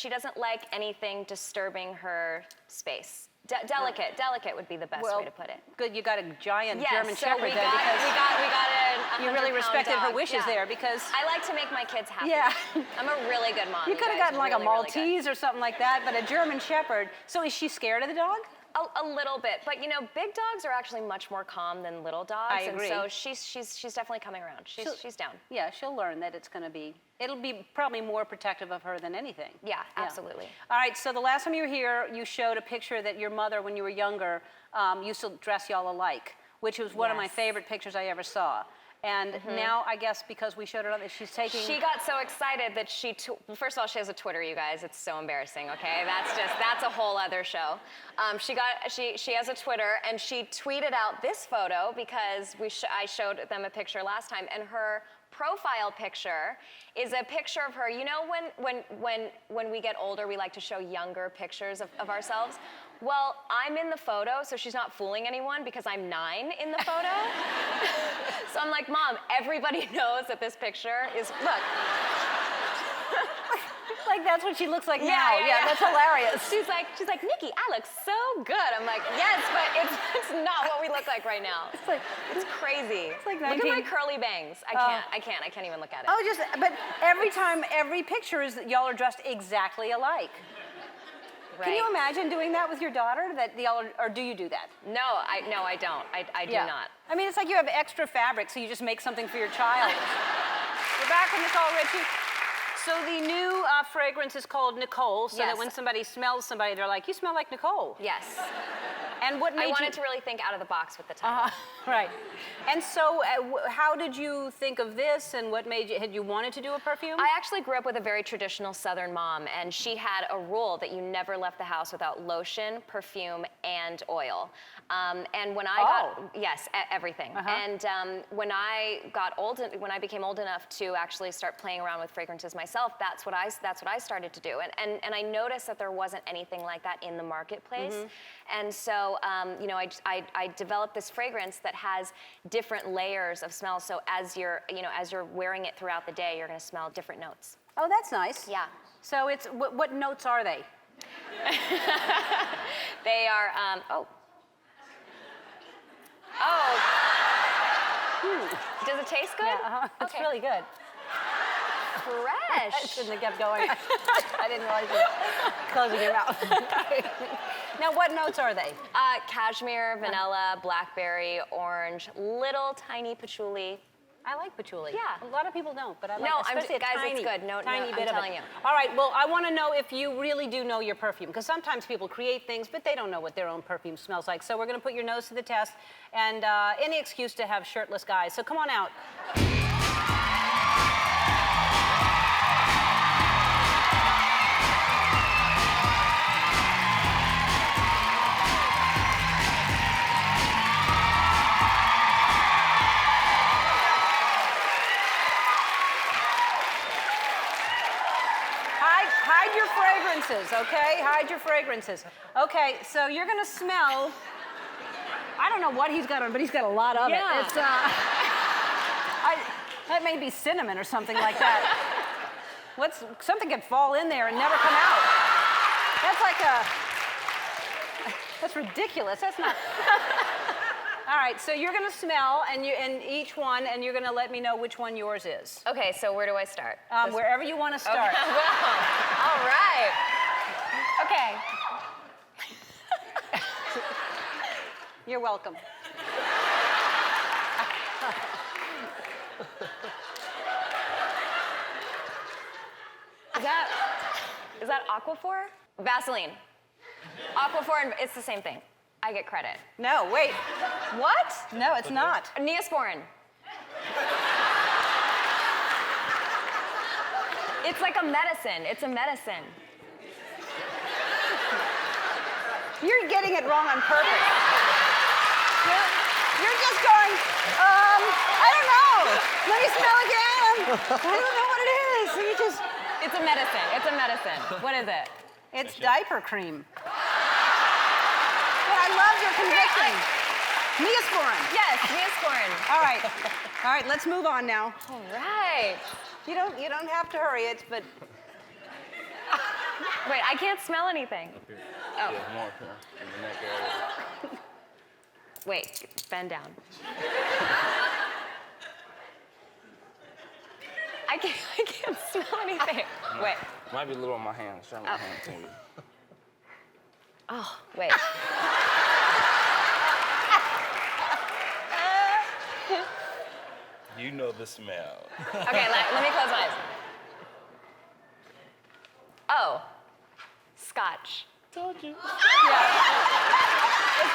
doesn't like anything disturbing her space. Delicate would be the best way to put it. Good, you got a giant German so Shepherd we there. got You really respected her dog. wishes there, because I like to make my kids happy. Yeah. I'm a really good mom. you could have gotten like a really, really Maltese or something like that, but a German Shepherd. So is she scared of the dog? A little bit, but you know, big dogs are actually much more calm than little dogs. I agree. And so she's definitely coming around. She's down. Yeah, she'll learn that it'll be probably more protective of her than anything. Yeah, absolutely. All right, so the last time you were here, you showed a picture that your mother, when you were younger, used to dress y'all alike, which was one of my favorite pictures I ever saw. And now, I guess, because we showed her that she's taking... She got so excited that first of all, she has a Twitter, you guys. It's so embarrassing, okay? That's a whole other show. She has a Twitter, and she tweeted out this photo because I showed them a picture last time, and her profile picture is a picture of her. You know when we get older, we like to show younger pictures of ourselves? Well, I'm in the photo, so she's not fooling anyone because I'm 9 in the photo. So I'm like, Mom, everybody knows that this picture is, look. Like, that's what she looks like now. Yeah, that's hilarious. She's like, Nikki, I look so good. I'm like, yes, but it's not what we look like right now. It's crazy. It's like look at my curly bangs. I can't even look at it. But every picture is that y'all are dressed exactly alike. Right. Can you imagine doing that with your daughter? Or do you do that? No, I don't. I do not. I mean, it's like you have extra fabric, so you just make something for your child. We're back with Nicole Richie. So the new fragrance is called Nicole, so that when somebody smells somebody, they're like, you smell like Nicole. Yes. And what made I wanted to really think out of the box with the title. Right. And so how did you think of this, and what made you, had you wanted to do a perfume? I actually grew up with a very traditional Southern mom, and she had a rule that you never left the house without lotion, perfume, and oil. And when I everything. And when I became old enough to actually start playing around with fragrances myself, that's what I started to do. And I noticed that there wasn't anything like that in the marketplace. And so I developed this fragrance that has different layers of smell. So as you're wearing it throughout the day, you're going to smell different notes. Oh, that's nice. Yeah. So it's what notes are they? They are Does it taste good? Yeah, it's really good. Fresh. I shouldn't have kept going. I didn't realize you were closing your mouth. Now, what notes are they? Cashmere, vanilla, blackberry, orange, little tiny patchouli. I like patchouli. Yeah. A lot of people don't, but I like No, especially guys, tiny, it's good. tiny bit I'm of telling it. you. All right, well, I want to know if you really do know your perfume, because sometimes people create things, but they don't know what their own perfume smells like. So we're going to put your nose to the test, and any excuse to have shirtless guys. So come on out. Hide your fragrances, okay? Hide your fragrances. Okay, so you're gonna smell, I don't know what he's got on, but he's got a lot of it. It's, that may be cinnamon or something like that. Something could fall in there and never come out. That's ridiculous, that's not. All right, so you're gonna smell, and each one, and you're gonna let me know which one yours is. Okay, so where do I start? Wherever you want to start. Okay. Well, all right. Okay. You're welcome. Is that Aquaphor? Vaseline. Aquaphor, and it's the same thing. I get credit. No, wait. What? No, it's not. Neosporin. It's like a medicine. It's a medicine. You're getting it wrong on purpose. You're just going, I don't know. Let me smell again. I don't know what it is. So you just... It's a medicine. It's a medicine. What is it? It's diaper cream. But I love your conviction. Neosporin. Yes, Neosporin. All right, let's move on now. All right. You don't have to hurry it, but Wait, I can't smell anything. Up here. Oh. Yeah, more up here in the neck area. Wait, bend down. I can't smell anything. Wait. Might be a little on my hand. Show me my hand to you. Oh, wait. You know the smell. Okay, let me close my eyes. Oh, Scotch. Told you. it's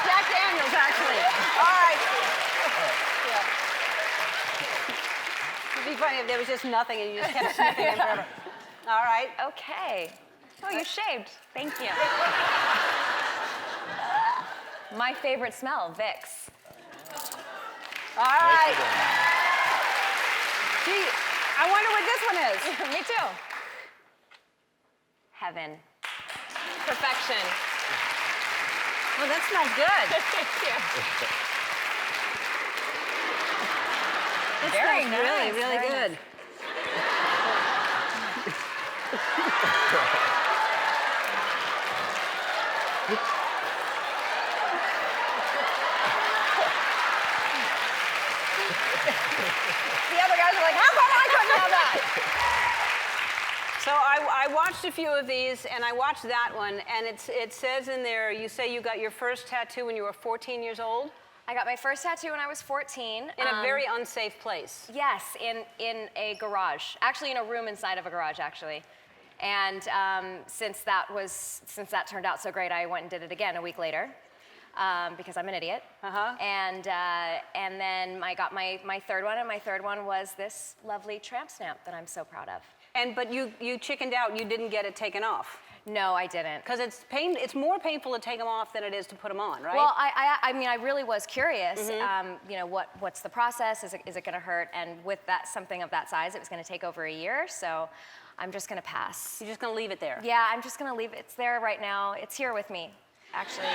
Jack Daniels, actually. All right. Yeah. It'd be funny if there was just nothing and you just kept sniffing it forever. All right. Okay. Oh, you shaved. Thank you. My favorite smell, Vicks. All right. Gee, I wonder what this one is. Me too. Heaven. Perfection. Well, that smells good. Thank you. It Very smells nice, really very good. nice. The other guys are like, how come I couldn't have that? So I watched a few of these, and I watched that one, and it says in there, you say you got your first tattoo when you were 14 years old? I got my first tattoo when I was 14. In a very unsafe place. Yes, in a garage. Actually, in a room inside of a garage, actually. And since that turned out so great, I went and did it again a week later. Because I'm an idiot. Uh-huh. And then I got my third one, and my third one was this lovely tramp stamp that I'm so proud of. But you chickened out. You didn't get it taken off. No, I didn't. Because it's more painful to take them off than it is to put them on, right? Well, I mean, I really was curious. You know, what's the process? Is it going to hurt? And with something of that size, it was going to take over a year. So I'm just going to pass. You're just going to leave it there. Yeah, I'm just going to leave it. It's there right now. It's here with me, actually.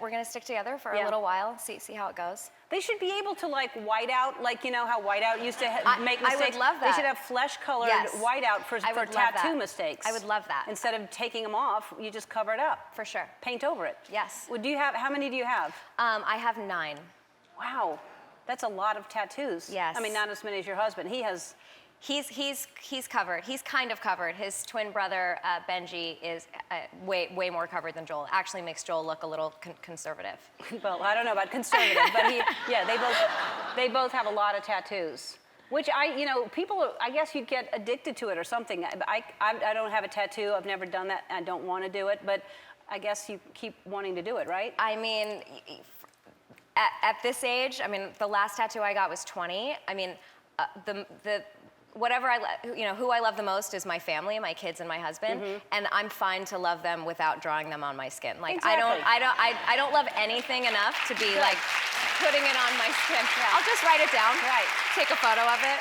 We're gonna stick together for a little while, see how it goes. They should be able to like white out, like you know how whiteout used to make mistakes. I would love that. They should have flesh-colored whiteout for tattoo mistakes. I would love that. Instead of taking them off, you just cover it up. For sure. Paint over it. Yes. Well, how many do you have? I have 9. Wow, that's a lot of tattoos. Yes. I mean, not as many as your husband. He has. He's covered. He's kind of covered. His twin brother Benji is way more covered than Joel. Actually makes Joel look a little conservative. Well, I don't know about conservative, but they both have a lot of tattoos. Which people, I guess you get addicted to it or something. I don't have a tattoo. I've never done that. I don't want to do it, but I guess you keep wanting to do it, right? I mean, at this age, I mean, the last tattoo I got was 20. I mean, whatever who I love the most is my family, my kids, and my husband, and I'm fine to love them without drawing them on my skin. Like exactly. I don't love anything enough to be like putting it on my skin. Yeah. I'll just write it down. Right. Take a photo of it.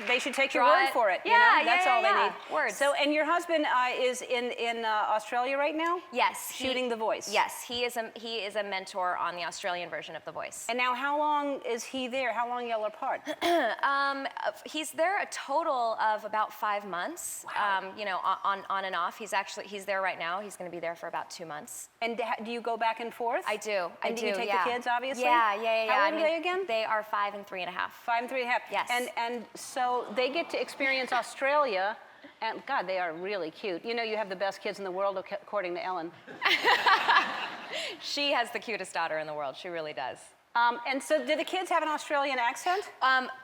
They should take your word for it. Yeah, that's all they need. Words. So, and your husband is in Australia right now? Yes. Shooting The Voice. Yes, he is a mentor on the Australian version of The Voice. And now, how long is he there? How long y'all apart? He's there a total of about 5 months. Wow. On and off. He's there right now. He's going to be there for about 2 months. And do you go back and forth? I do. And do you take the kids, obviously? Yeah. How old are they again? They are 5 and 3.5. 5 and 3.5. Yes. And so they get to experience Australia, and God, they are really cute. You know, you have the best kids in the world, according to Ellen. She has the cutest daughter in the world. She really does. And so, do the kids have an Australian accent?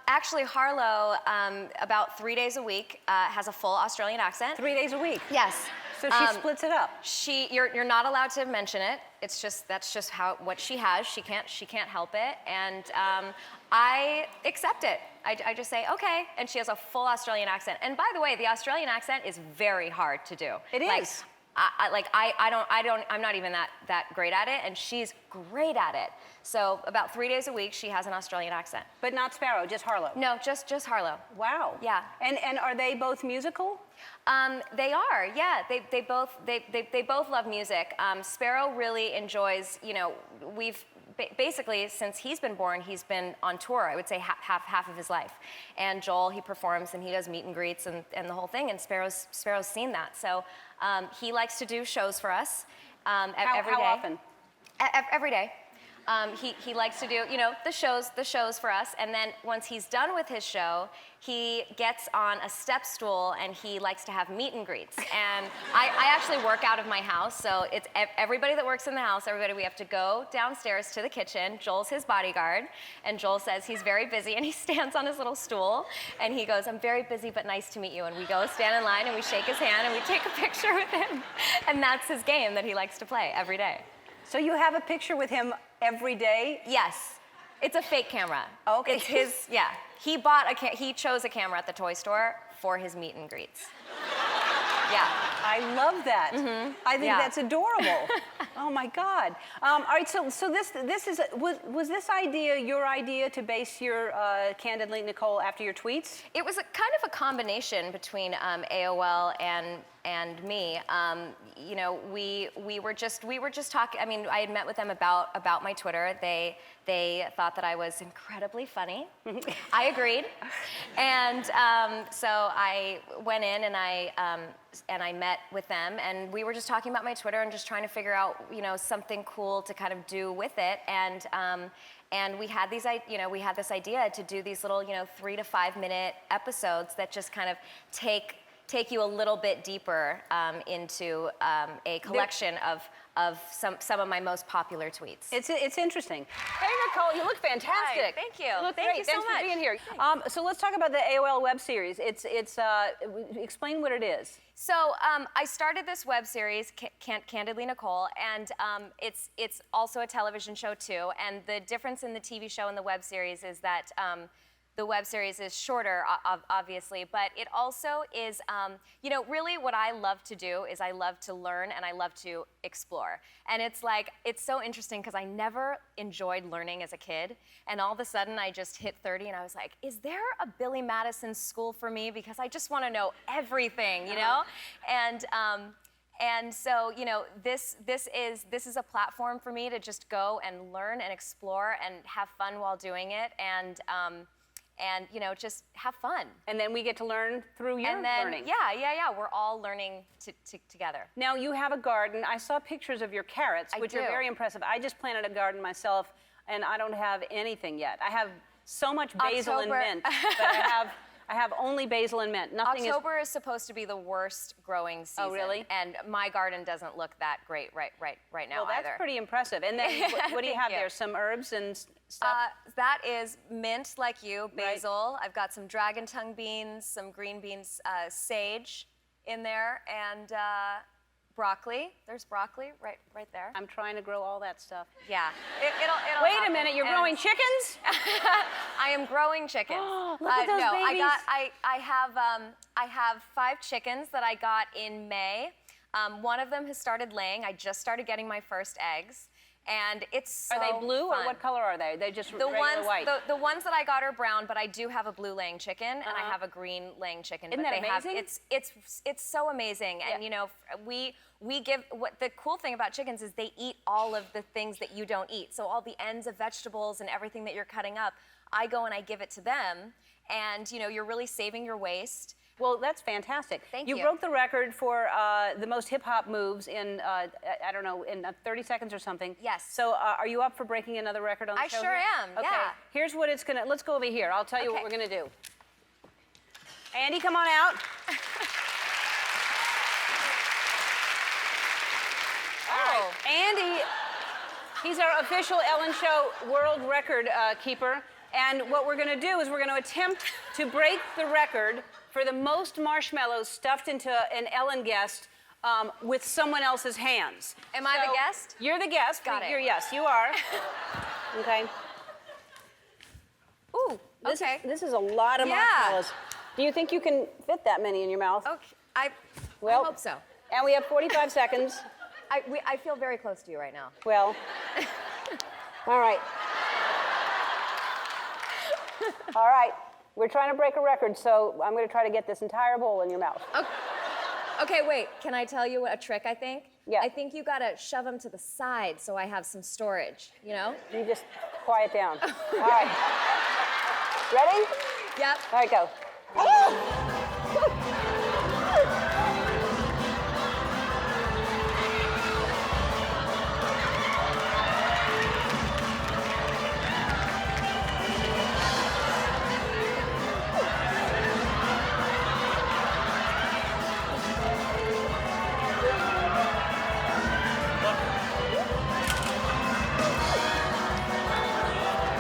Actually, Harlow, about 3 days a week, has a full Australian accent. 3 days a week. Yes. So she splits it up. You're not allowed to mention it. It's just that's just what she has. She can't help it, and I accept it. I just say okay, and she has a full Australian accent. And by the way, the Australian accent is very hard to do. It is. I'm not even that great at it, and she's great at it. So about 3 days a week, she has an Australian accent. But not Sparrow, just Harlow. No, just Harlow. Wow. Yeah. And are they both musical? They are, yeah. They both love music. Sparrow really enjoys, we've basically, since he's been born, he's been on tour, I would say half of his life. And Joel, he performs and he does meet and greets and the whole thing, and Sparrow's seen that. So he likes to do shows for us every day. How often? Every day. He likes to do, the shows for us, and then once he's done with his show, he gets on a step stool and he likes to have meet and greets. And I actually work out of my house, so it's everybody that works in the house, we have to go downstairs to the kitchen. Joel's his bodyguard, and Joel says he's very busy, and he stands on his little stool, and he goes, "I'm very busy, but nice to meet you." And we go stand in line, and we shake his hand, and we take a picture with him. And that's his game that he likes to play every day. So you have a picture with him every day? Yes. It's a fake camera. Oh, okay. It's his, yeah. He chose a camera at the toy store for his meet and greets. Yeah. I love that. I think Yeah. that's adorable. Oh my God. All right, so this is was this idea your idea to base your Candidly Nicole after your tweets? It was kind of a combination between AOL and me. We were just talking. I mean, I had met with them about my Twitter. They thought that I was incredibly funny. I agreed, and so I went in and I met with them, and we were just talking about my Twitter and just trying to figure out something cool to kind of do with it, and we had this idea to do these little 3 to 5 minute episodes that just kind of take you a little bit deeper into a collection of some of my most popular tweets. It's interesting. Hey Nicole, you look fantastic. Hi, thank you. You look Thank great. you so Thanks much. for being here. So let's talk about the AOL web series. It's explain what it is. So I started this web series, Candidly Nicole, and it's also a television show too. And the difference in the TV show and the web series is that the web series is shorter, obviously, but it also is, really what I love to do is I love to learn and I love to explore. And it's so interesting because I never enjoyed learning as a kid, and all of a sudden I just hit 30 and I was like, is there a Billy Madison school for me? Because I just want to know everything, And so, this is a platform for me to just go and learn and explore and have fun while doing it, and just have fun. And then we get to learn through your learning. Yeah. We're all learning together. Now you have a garden. I saw pictures of your carrots, which are do. very impressive. I just planted a garden myself, and I don't have anything yet. I have so much basil and mint, but I have only basil and mint. Nothing October is supposed to be the worst growing season. Oh, really? And my garden doesn't look that great right now Well, that's either. pretty impressive. And then what do you have you. there? Some herbs and stuff? That is mint, like you, Right. basil. I've got some dragon tongue beans, some green beans, sage in there, and broccoli. There's broccoli right there. I'm trying to grow all that stuff. Yeah. It'll Wait happen. a minute, you're And growing chickens? I am growing chickens. Look at those no, babies. I have 5 chickens that I got in May. One of them has started laying. I just started getting my first eggs. And it's so Are they blue fun. or what color are they? They're just The regular ones, white. the ones that I got are brown, but I do have a blue laying chicken, and I have a green laying chicken. Isn't but that they amazing? It's so amazing, and we give what the cool thing about chickens is they eat all of the things that you don't eat. So all the ends of vegetables and everything that you're cutting up, I go and I give it to them, and you're really saving your waste. Well, that's fantastic. Thank you. you. Broke the record for the most hip-hop moves in, I don't know, in 30 seconds or something. Yes. So are you up for breaking another record on the I show? sure here? am, Okay. yeah. Here's what it's gonna, let's go over here. I'll tell you what Okay. we're gonna do. Andy, come on out. All right. Andy, He's our official Ellen Show world record keeper. And what we're going to do is we're going to attempt to break the record for the most marshmallows stuffed into an Ellen guest with someone else's hands. Am I the guest? You're the guest. Got it. Yes, you are. Okay. Ooh, okay. This is a lot of marshmallows. Do you think you can fit that many in your mouth? Okay, I hope so. And we have 45 seconds. I feel very close to you right now. Well, all right. All right. We're trying to break a record, so I'm going to try to get this entire bowl in your mouth. Okay, wait. Can I tell you a trick, I think? Yeah. I think you got to shove them to the side so I have some storage, you know? You just quiet down. All right. Ready? Yep. All right, go.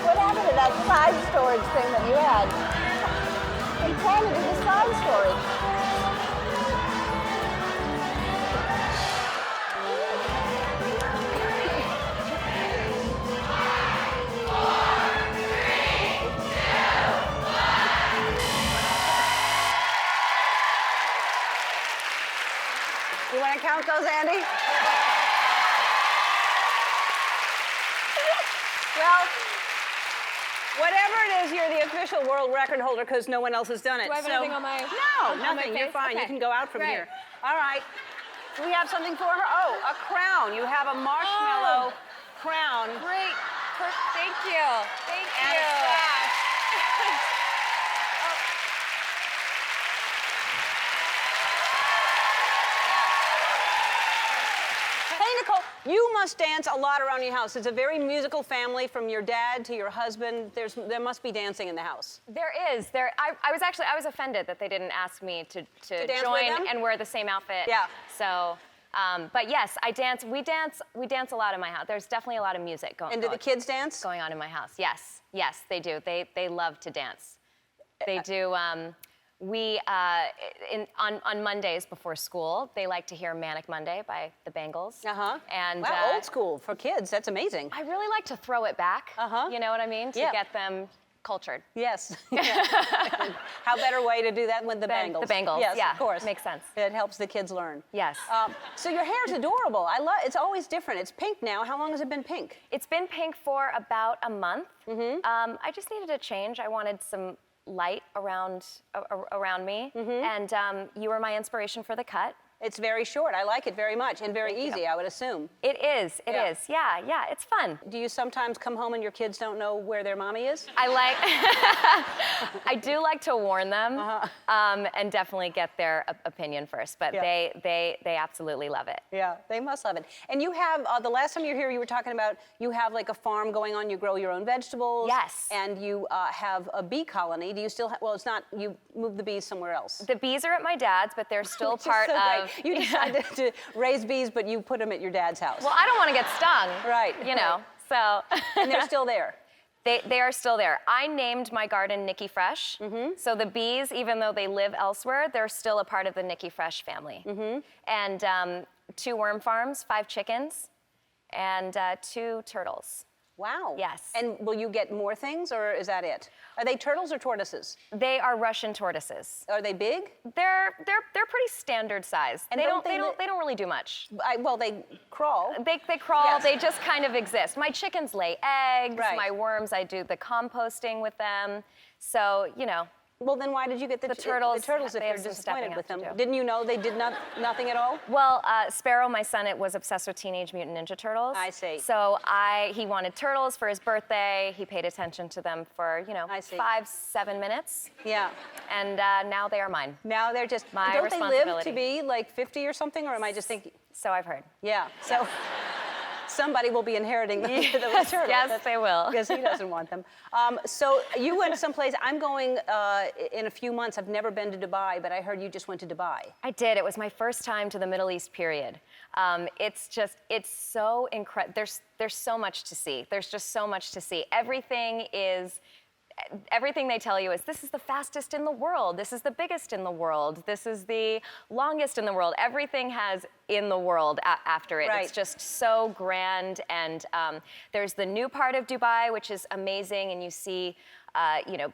What happened to that side storage thing that you had? I'm trying to do the side storage. You want to count those, Andy? Well, whatever it is, you're the official world record holder because no one else has done it. Do I have anything on my... No, on my nothing. You're face? fine. You Okay. can go out from Great. here. All right. Do we have something for her? Oh, a crown. You have a marshmallow crown. Great. Thank you. Thank And you. a sash. Hey, Nicole, you must dance a lot around your house. It's a very musical family, from your dad to your husband. There must be dancing in the house. There is. I was offended that they didn't ask me to dance with join them? and wear the same outfit. Yeah. So, but yes, I dance. We dance a lot in my house. There's definitely a lot of music going. And do the kids dance? Going on in my house? Yes, yes, they do. They love to dance. They do. On Mondays before school, they like to hear "Manic Monday" by the Bangles. Uh-huh. And wow, old school for kids. That's amazing. I really like to throw it back. Uh-huh. You know what I mean? To Yeah. get them cultured. Yes. How better way to do that with the Than Bangles? the Bangles, Yes, yeah, of course. makes sense. It helps the kids learn. Yes. So your hair's adorable. I love. It's always different. It's pink now. How long has it been pink? It's been pink for about a month. I just needed a change. I wanted some light around me, and you were my inspiration for the cut. It's very short. I like it very much, and very Thank you. easy, I would assume. It is. It Yeah. is. Yeah, it's fun. Do you sometimes come home and your kids don't know where their mommy is? I do like to warn them, and definitely get their opinion first. But Yeah. they absolutely love it. Yeah, they must love it. And you have, the last time you were here, you were talking about you have like a farm going on. You grow your own vegetables. Yes. And you have a bee colony. Do you still have, well, it's not, you moved the bees somewhere else. The bees are at my dad's, but they're still Which is part so of. great. You decided to raise bees, but you put them at your dad's house. Well, I don't want to get stung. Right, You know. So. And they're still there. They are still there. I named my garden Nikki Fresh. So the bees, even though they live elsewhere, they're still a part of the Nikki Fresh family. And 2 worm farms, 5 chickens, and 2 turtles. Wow. Yes. And will you get more things, or is that it? Are they turtles or tortoises? They are Russian tortoises. Are they big? They're pretty standard size. And they don't don't really do much. Well, they crawl. They crawl. Yes. They just kind of exist. My chickens lay eggs. Right. My worms, I do the composting with them. So you know. Well, then why did you get the turtles, The turtles, if they you're have some stepping disappointed with up to them, do. didn't you know they did nothing at all? Well, Sparrow, my son, was obsessed with Teenage Mutant Ninja Turtles. I see. So he wanted turtles for his birthday. He paid attention to them for, I see. 5-7 minutes. Yeah. And now they are mine. Now they're just. My don't they live to responsibility. be like 50 or something, or am I just thinking? So I've heard. Yeah. Somebody will be inheriting the turtles. Yes, they will. Because he doesn't want them. So you went someplace. I'm going in a few months. I've never been to Dubai, but I heard you just went to Dubai. I did. It was my first time to the Middle East, period. It's so incredible. There's so much to see. There's just so much to see. Everything they tell you is, this is the fastest in the world, this is the biggest in the world, this is the longest in the world. Everything has in the world after it. Right. It's just so grand, and there's the new part of Dubai, which is amazing, and you see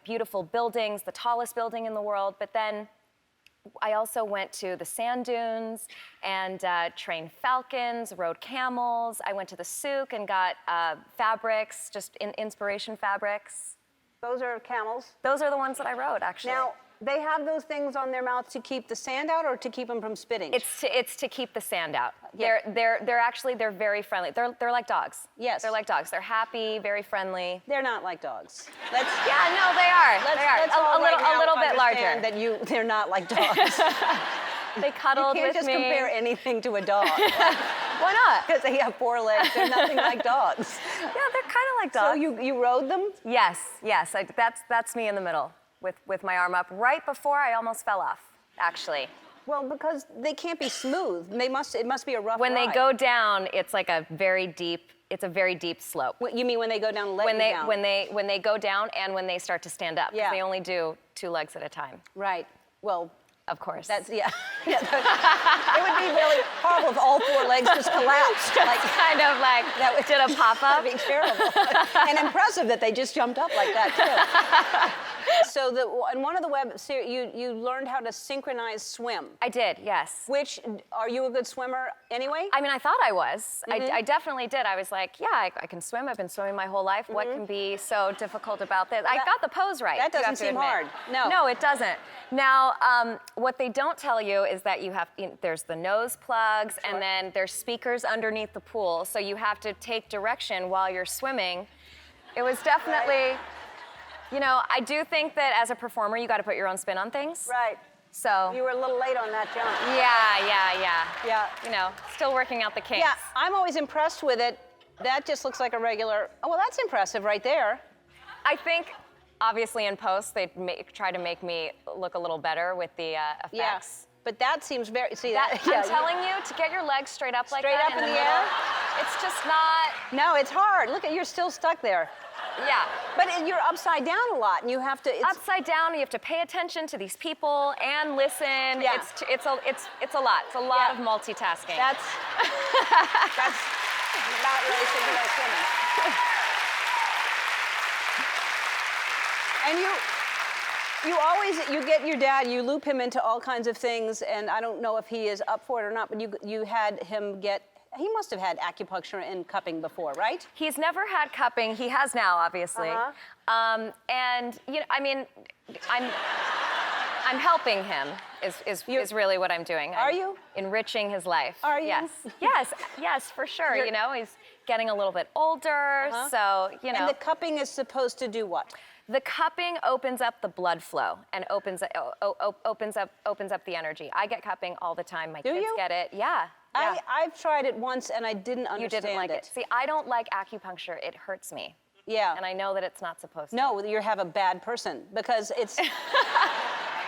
beautiful buildings, the tallest building in the world, but then I also went to the sand dunes and trained falcons, rode camels. I went to the souk and got fabrics, just inspiration fabrics. Those are camels. Those are the ones that I rode, actually. Now, they have those things on their mouth to keep the sand out or to keep them from spitting? It's to keep the sand out. Yeah. They're very friendly. They're like dogs. Yes. They're like dogs. They're happy, very friendly. They're not like dogs. Yeah, no, they are. Let's all right now a little bit larger. That they're not like dogs. They cuddled You can't with just me. compare anything to a dog. Why not? Because they have 4 legs. They're nothing like dogs. Yeah, they're kind of like dogs. So you rode them? Yes. That's me in the middle with my arm up right before I almost fell off, actually. Well, because they can't be smooth. It must be a rough When ride. they go down, it's like a very deep slope. What, you mean when they go down and let you down? When they go down and when they start to stand up. 'Cause Yeah. They only do 2 legs at a time. Right. Well, Of course. yeah. It would be really horrible if all 4 legs just collapsed. Like, kind of like that would did a pop up. That'd be terrible. And impressive that they just jumped up like that too. So in one of the web series, you learned how to synchronize swim. I did, yes. Which, are you a good swimmer anyway? I mean, I thought I was. Mm-hmm. I definitely did. I was like, yeah, I can swim. I've been swimming my whole life. What can be so difficult about this? I got the pose right. That you doesn't have to seem admit. hard. No. No, it doesn't. Now, what they don't tell you is that there's the nose plugs, and then there's speakers underneath the pool, so you have to take direction while you're swimming. It was definitely, I do think that as a performer, you got to put your own spin on things. Right. So. You were a little late on that jump. Yeah. Still working out the kinks. Yeah, I'm always impressed with it. That just looks like a regular, oh, well, that's impressive right there. I think, obviously, in post, they try to make me look a little better with the effects. Yes. But that seems very, see I'm yeah, telling you, to get your legs straight up like that Straight up in the middle, air? it's just not, No, it's hard. Look, you're still stuck there. yeah. But you're upside down a lot, and you have to. Upside down, you have to pay attention to these people and listen. Yeah. It's a lot. It's a lot of multitasking. That's not really synchronized swimming. And you get your dad, you loop him into all kinds of things, and I don't know if he is up for it or not, but you had him he must have had acupuncture and cupping before, right? He's never had cupping. He has now, obviously. Uh-huh. And I mean, I'm helping him. Is really what I'm doing. Are you? Enriching his life. Are you? Yes, for sure. He's getting a little bit older, so And the cupping is supposed to do what? The cupping opens up the blood flow and opens up the energy. I get cupping all the time. My kids you? get it. Yeah. I've tried it once and I didn't understand You didn't like it. See, I don't like acupuncture. It hurts me. Yeah. And I know that it's not supposed to. No, you have a bad person because it's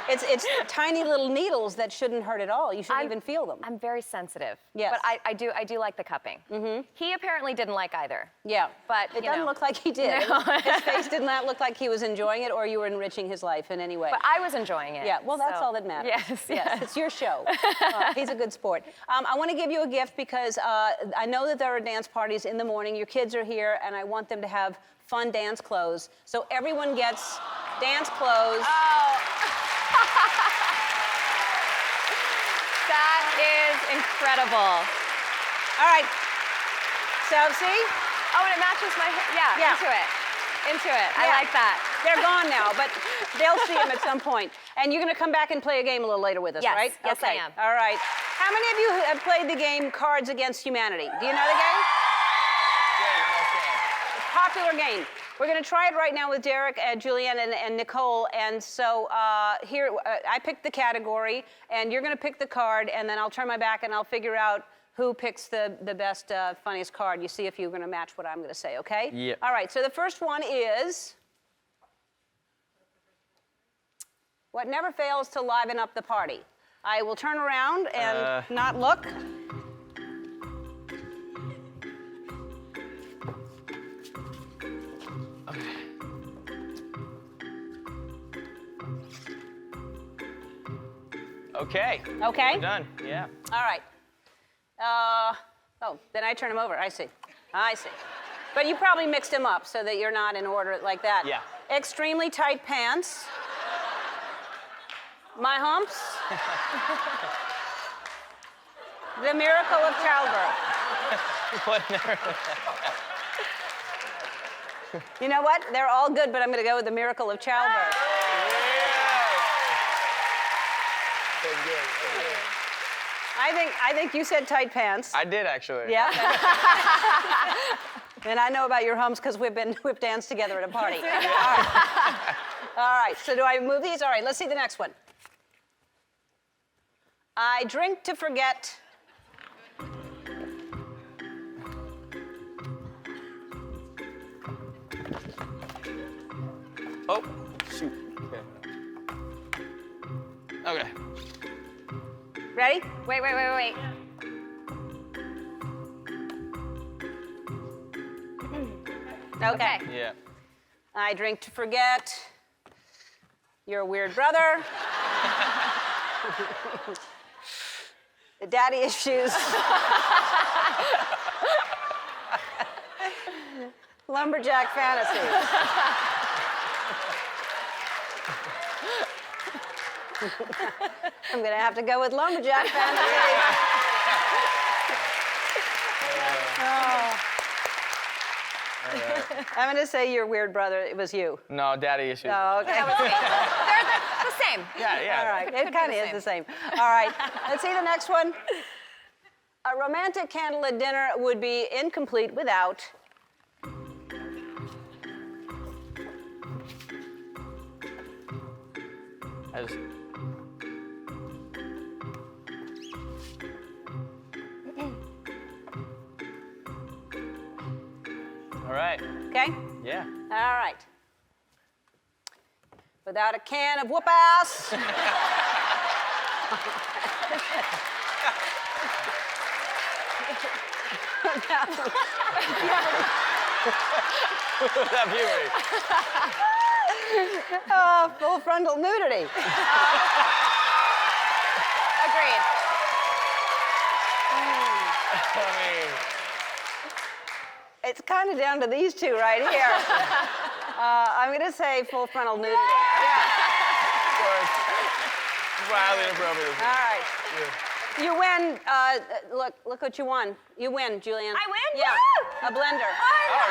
it's tiny little needles that shouldn't hurt at all. You shouldn't even feel them. I'm very sensitive. Yes. But I do like the cupping. Mm-hmm. He apparently didn't like either. Yeah. But it doesn't look like he did. No. His face did not look like he was enjoying it or you were enriching his life in any way. But I was enjoying it. Yeah, well, that's so. all that matters. Yes. It's your show. He's a good sport. I want to give you a gift because I know that there are dance parties in the morning. Your kids are here, and I want them to have fun dance clothes. So everyone gets dance clothes. Oh. That is incredible. All right. So, see? Oh, and it matches my hair. Yeah, into it. I Yeah. like that. They're gone now, but they'll see them at some point. And you're going to come back and play a game a little later with us, Yes. right? Yes, I okay. am. All right. How many of you have played the game Cards Against Humanity? Do you know the game? Popular game. We're going to try it right now with Derek, Julianne, and Nicole. And so here, I picked the category, and you're going to pick the card, and then I'll turn my back and I'll figure out who picks the best, funniest card. You see if you're going to match what I'm going to say, okay? Yeah. All right, so the first one is... What never fails to liven up the party. I will turn around and not look. Okay. Okay? We're done. Yeah. All right. Oh, then I turn them over. I see. I see. But you probably mixed them up so that you're not in order like that. Yeah. Extremely tight pants. My humps. The miracle of childbirth. You know what? They're all good, but I'm going to go with the miracle of childbirth. I think you said tight pants. I did actually. Yeah. And I know about your humps because we've danced together at a party. All right. All right. So do I move these? All right. Let's see the next one. I drink to forget. Oh, shoot. Okay. Ready? Wait. Okay. Yeah. I drink to forget. You're a weird brother. The daddy issues. Lumberjack fantasy. I'm gonna have to go with lumberjack fantasy. Oh. I'm gonna say your weird brother. It was you. No, daddy issues. Oh, okay. They're the same. Yeah. All right. It kind of is the same. All right. Let's see the next one. A romantic candlelit dinner would be incomplete without. I just... All right. Okay? Yeah. All right. Without a can of whoop ass. Without puberty. Full frontal nudity. Agreed. I mean, It's kind of down to these two right here. I'm going to say full frontal nudity. Yeah. of course. Wildly inappropriate. All right. You win. Look what you won. You win, Julianne. I win? Yeah. Woo! A blender. Oh,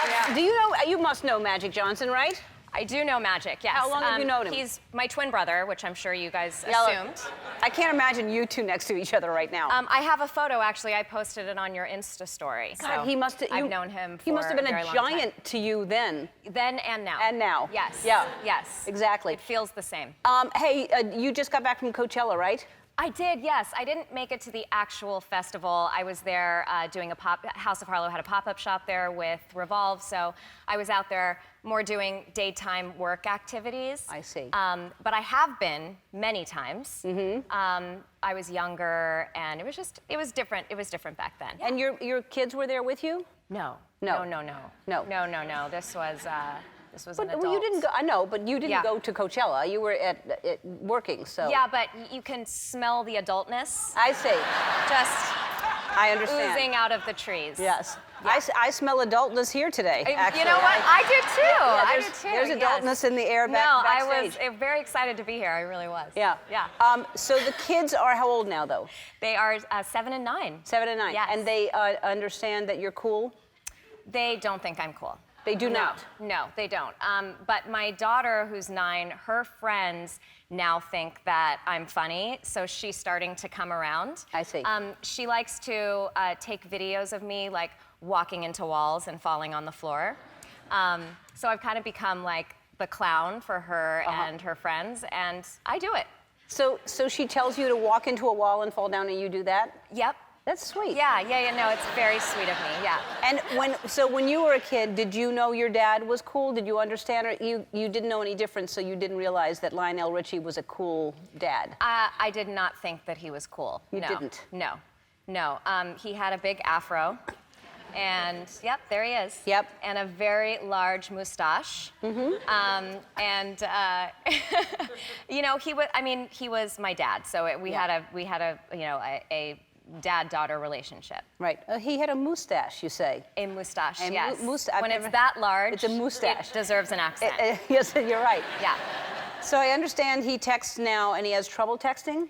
yeah. Do you know? You must know Magic Johnson, right? I do know Magic, yes. How long have you known him? He's my twin brother, which I'm sure you guys Yeah, assumed. I can't imagine you two next to each other right now. I have a photo, actually. I posted it on your Insta story. God, so he must have. I've known him for He must have been very a long time. giant to you then. Then and now. And now. Yes. Yeah. Yes. Exactly. It feels the same. Hey, you just got back from Coachella, right? I did, yes. I didn't make it to the actual festival. I was there doing House of Harlow had a pop-up shop there with Revolve, so I was out there more doing daytime work activities. I see. But I have been many times. Mm-hmm. I was younger, and it was different. It was different back then. And your kids were there with you? No. No. No. This was an adult. Well, you didn't go. I know, but you didn't Yeah. go to Coachella. You were at working, so. Yeah, but you can smell the adultness I see. just I understand. oozing out of the trees. Yes. I smell adultness here today. Actually. You know what? I do too. Yeah, I do there's- too. There's yes. adultness in the air No, I backstage. was very excited to be here. I really was. Yeah. Yeah. So the kids are how old now, though? They are 7 and 9. 7 and 9. Yes. And they understand that you're cool? They don't think I'm cool. They do not? No, they don't. But my daughter, who's 9, her friends now think that I'm funny, so she's starting to come around. I see. She likes to take videos of me, like, walking into walls and falling on the floor. So I've kind of become, like, the clown for her and her friends, and I do it. So she tells you to walk into a wall and fall down, and you do that? Yep. That's sweet. Yeah, no, it's very sweet of me, yeah. And when you were a kid, did you know your dad was cool? Did you understand, or you didn't know any difference, so you didn't realize that Lionel Richie was a cool dad? I did not think that he was cool. You didn't? No. He had a big afro, and yep, there he is. Yep. And a very large mustache. Mm-hmm. You know, he was my dad, so we had a dad-daughter relationship. Right. He had a mustache, you say? A mustache, A yes. When it's that large, it's a mustache. It deserves an accent. Yes, you're right. Yeah. So I understand he texts now, and he has trouble texting?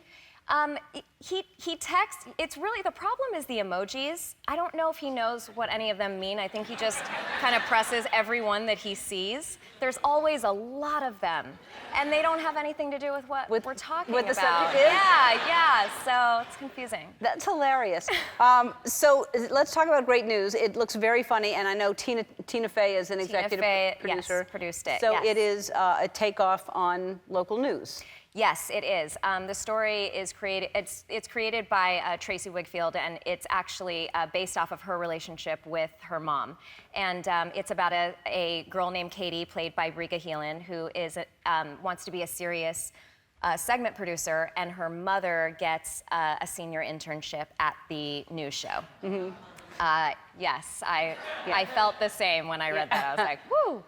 He texts, it's really, the problem is the emojis. I don't know if he knows what any of them mean. I think he just kind of presses every one that he sees. There's always a lot of them, and they don't have anything to do with what we're talking about. What the subject is? Yeah, so it's confusing. That's hilarious. So let's talk about great news. It looks very funny, and I know Tina Fey is an executive producer. Yes, produced it, So yes. it is a takeoff on local news. Yes, it is. The story is created. It's created by Tracy Wigfield, and it's actually based off of her relationship with her mom. And it's about a girl named Katie, played by Rika Heelan, who is wants to be a serious segment producer, and her mother gets a senior internship at the news show. Mm-hmm. Yes, I felt the same when I read that. I was like, woo!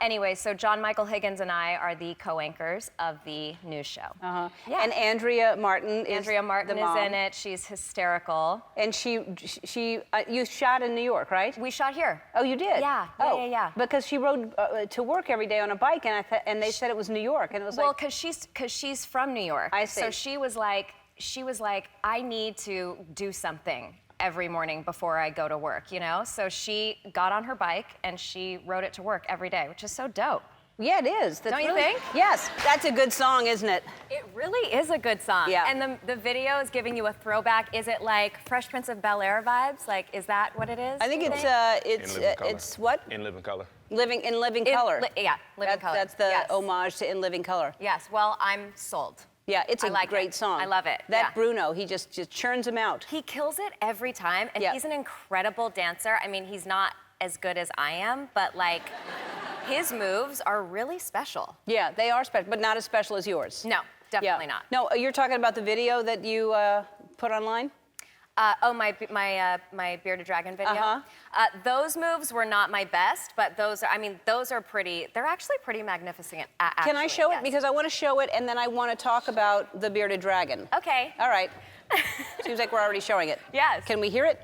Anyway, so John Michael Higgins and I are the co-anchors of the news show. Uh-huh. Yeah. And Andrea Martin is Andrea Martin the mom. is in it. She's hysterical. And you shot in New York, right? We shot here. Oh, you did? Yeah. Because she rode to work every day on a bike, and they said it was New York, and it was well, because she's from New York. I see. So she was like, I need to do something every morning before I go to work, you know? So she got on her bike and she rode it to work every day, which is so dope. Yeah, it is. Don't you think? Yes, that's a good song, isn't it? It really is a good song. Yeah. And the video is giving you a throwback. Is it like Fresh Prince of Bel-Air vibes? Like, is that what it is? I think it's what? In Living Color. Living Color. Living Color. That's the yes. homage to In Living Color. Yes, well, I'm sold. Yeah, it's a like great it. song. I love it. That yeah. Bruno, he just churns them out. He kills it every time, and Yeah. he's an incredible dancer. I mean, he's not as good as I am, but like, his moves are really special. Yeah, they are special, but not as special as yours. No, definitely not. No, you're talking about the video that you put online? My Bearded Dragon video. Uh-huh. Those moves were not my best, but those are pretty, they're actually pretty magnificent, actually. Can I show yes. it? Because I want to show it, and then I want to talk about the Bearded Dragon. Okay. All right. Seems like we're already showing it. Yes. Can we hear it?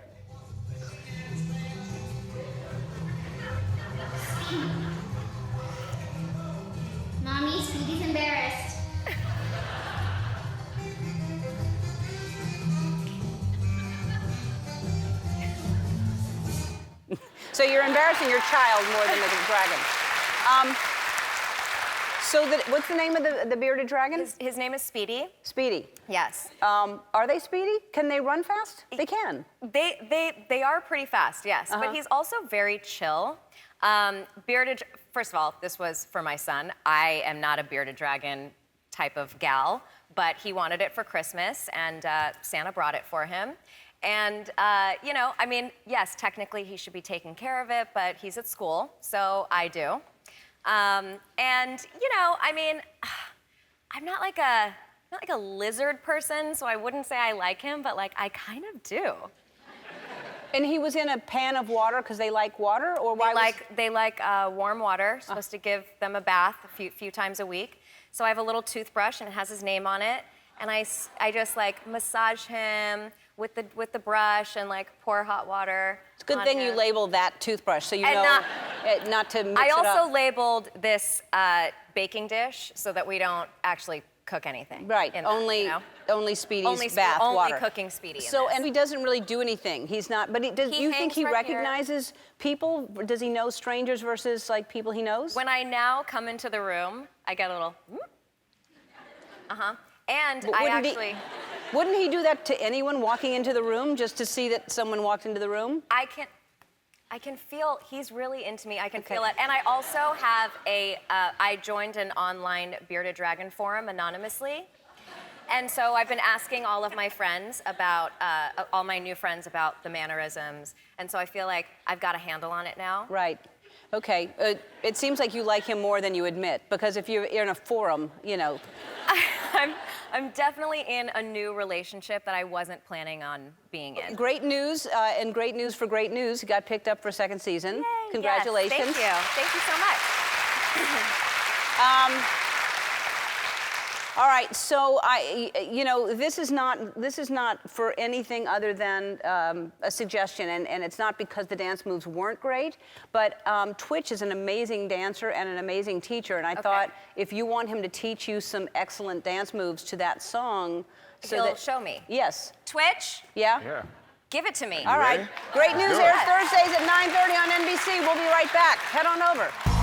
Mommy, Speedy's embarrassed. So you're embarrassing your child more than the dragon. What's the name of the bearded dragon? His name is Speedy. Speedy. Yes. Are they speedy? Can they run fast? They can. They are pretty fast, yes. But he's also very chill. First of all, this was for my son. I am not a bearded dragon type of gal, but he wanted it for Christmas, and Santa brought it for him. And, you know, I mean, yes, technically he should be taking care of it, but he's at school, so I do. And, you know, I mean, I'm not like a lizard person, so I wouldn't say I like him, but like, I kind of do. And he was in a pan of water because they like water, or why? They like warm water. Supposed to give them a bath a few times a week. So I have a little toothbrush and it has his name on it, and I just like massage him with the brush and like pour hot water. It's a good thing you labeled that toothbrush so you And know not to mix I it up. also labeled this baking dish so that we don't actually cook anything. Right. in that, Only you know? Speedy's bath only water. cooking Speedy. in So this. and he doesn't really do anything. He's not. But do you think hangs he right here. recognizes people? Does he know strangers versus like people he knows? When I now come into the room, I get a little. And But I wouldn't he- actually. Wouldn't he do that to anyone walking into the room just to see that someone walked into the room? I can feel he's really into me. I can feel it. And I also have I joined an online bearded dragon forum anonymously. And so I've been asking all of my friends about, all my new friends about the mannerisms. And so I feel like I've got a handle on it now. Right. Okay. It seems like you like him more than you admit, because if you're in a forum, you know. I'm definitely in a new relationship that I wasn't planning on being in. Great news, and great news for great news. He got picked up for a second season. Yay, Congratulations. Yes, thank you. Thank you so much. All right, so this is not for anything other than a suggestion, and it's not because the dance moves weren't great, but Twitch is an amazing dancer and an amazing teacher, and I thought if you want him to teach you some excellent dance moves to that song, He'll show me. Yes. Twitch, Yeah? Yeah. give it to me. All right. Great news airs Thursdays at 9:30 on NBC. We'll be right back. Head on over.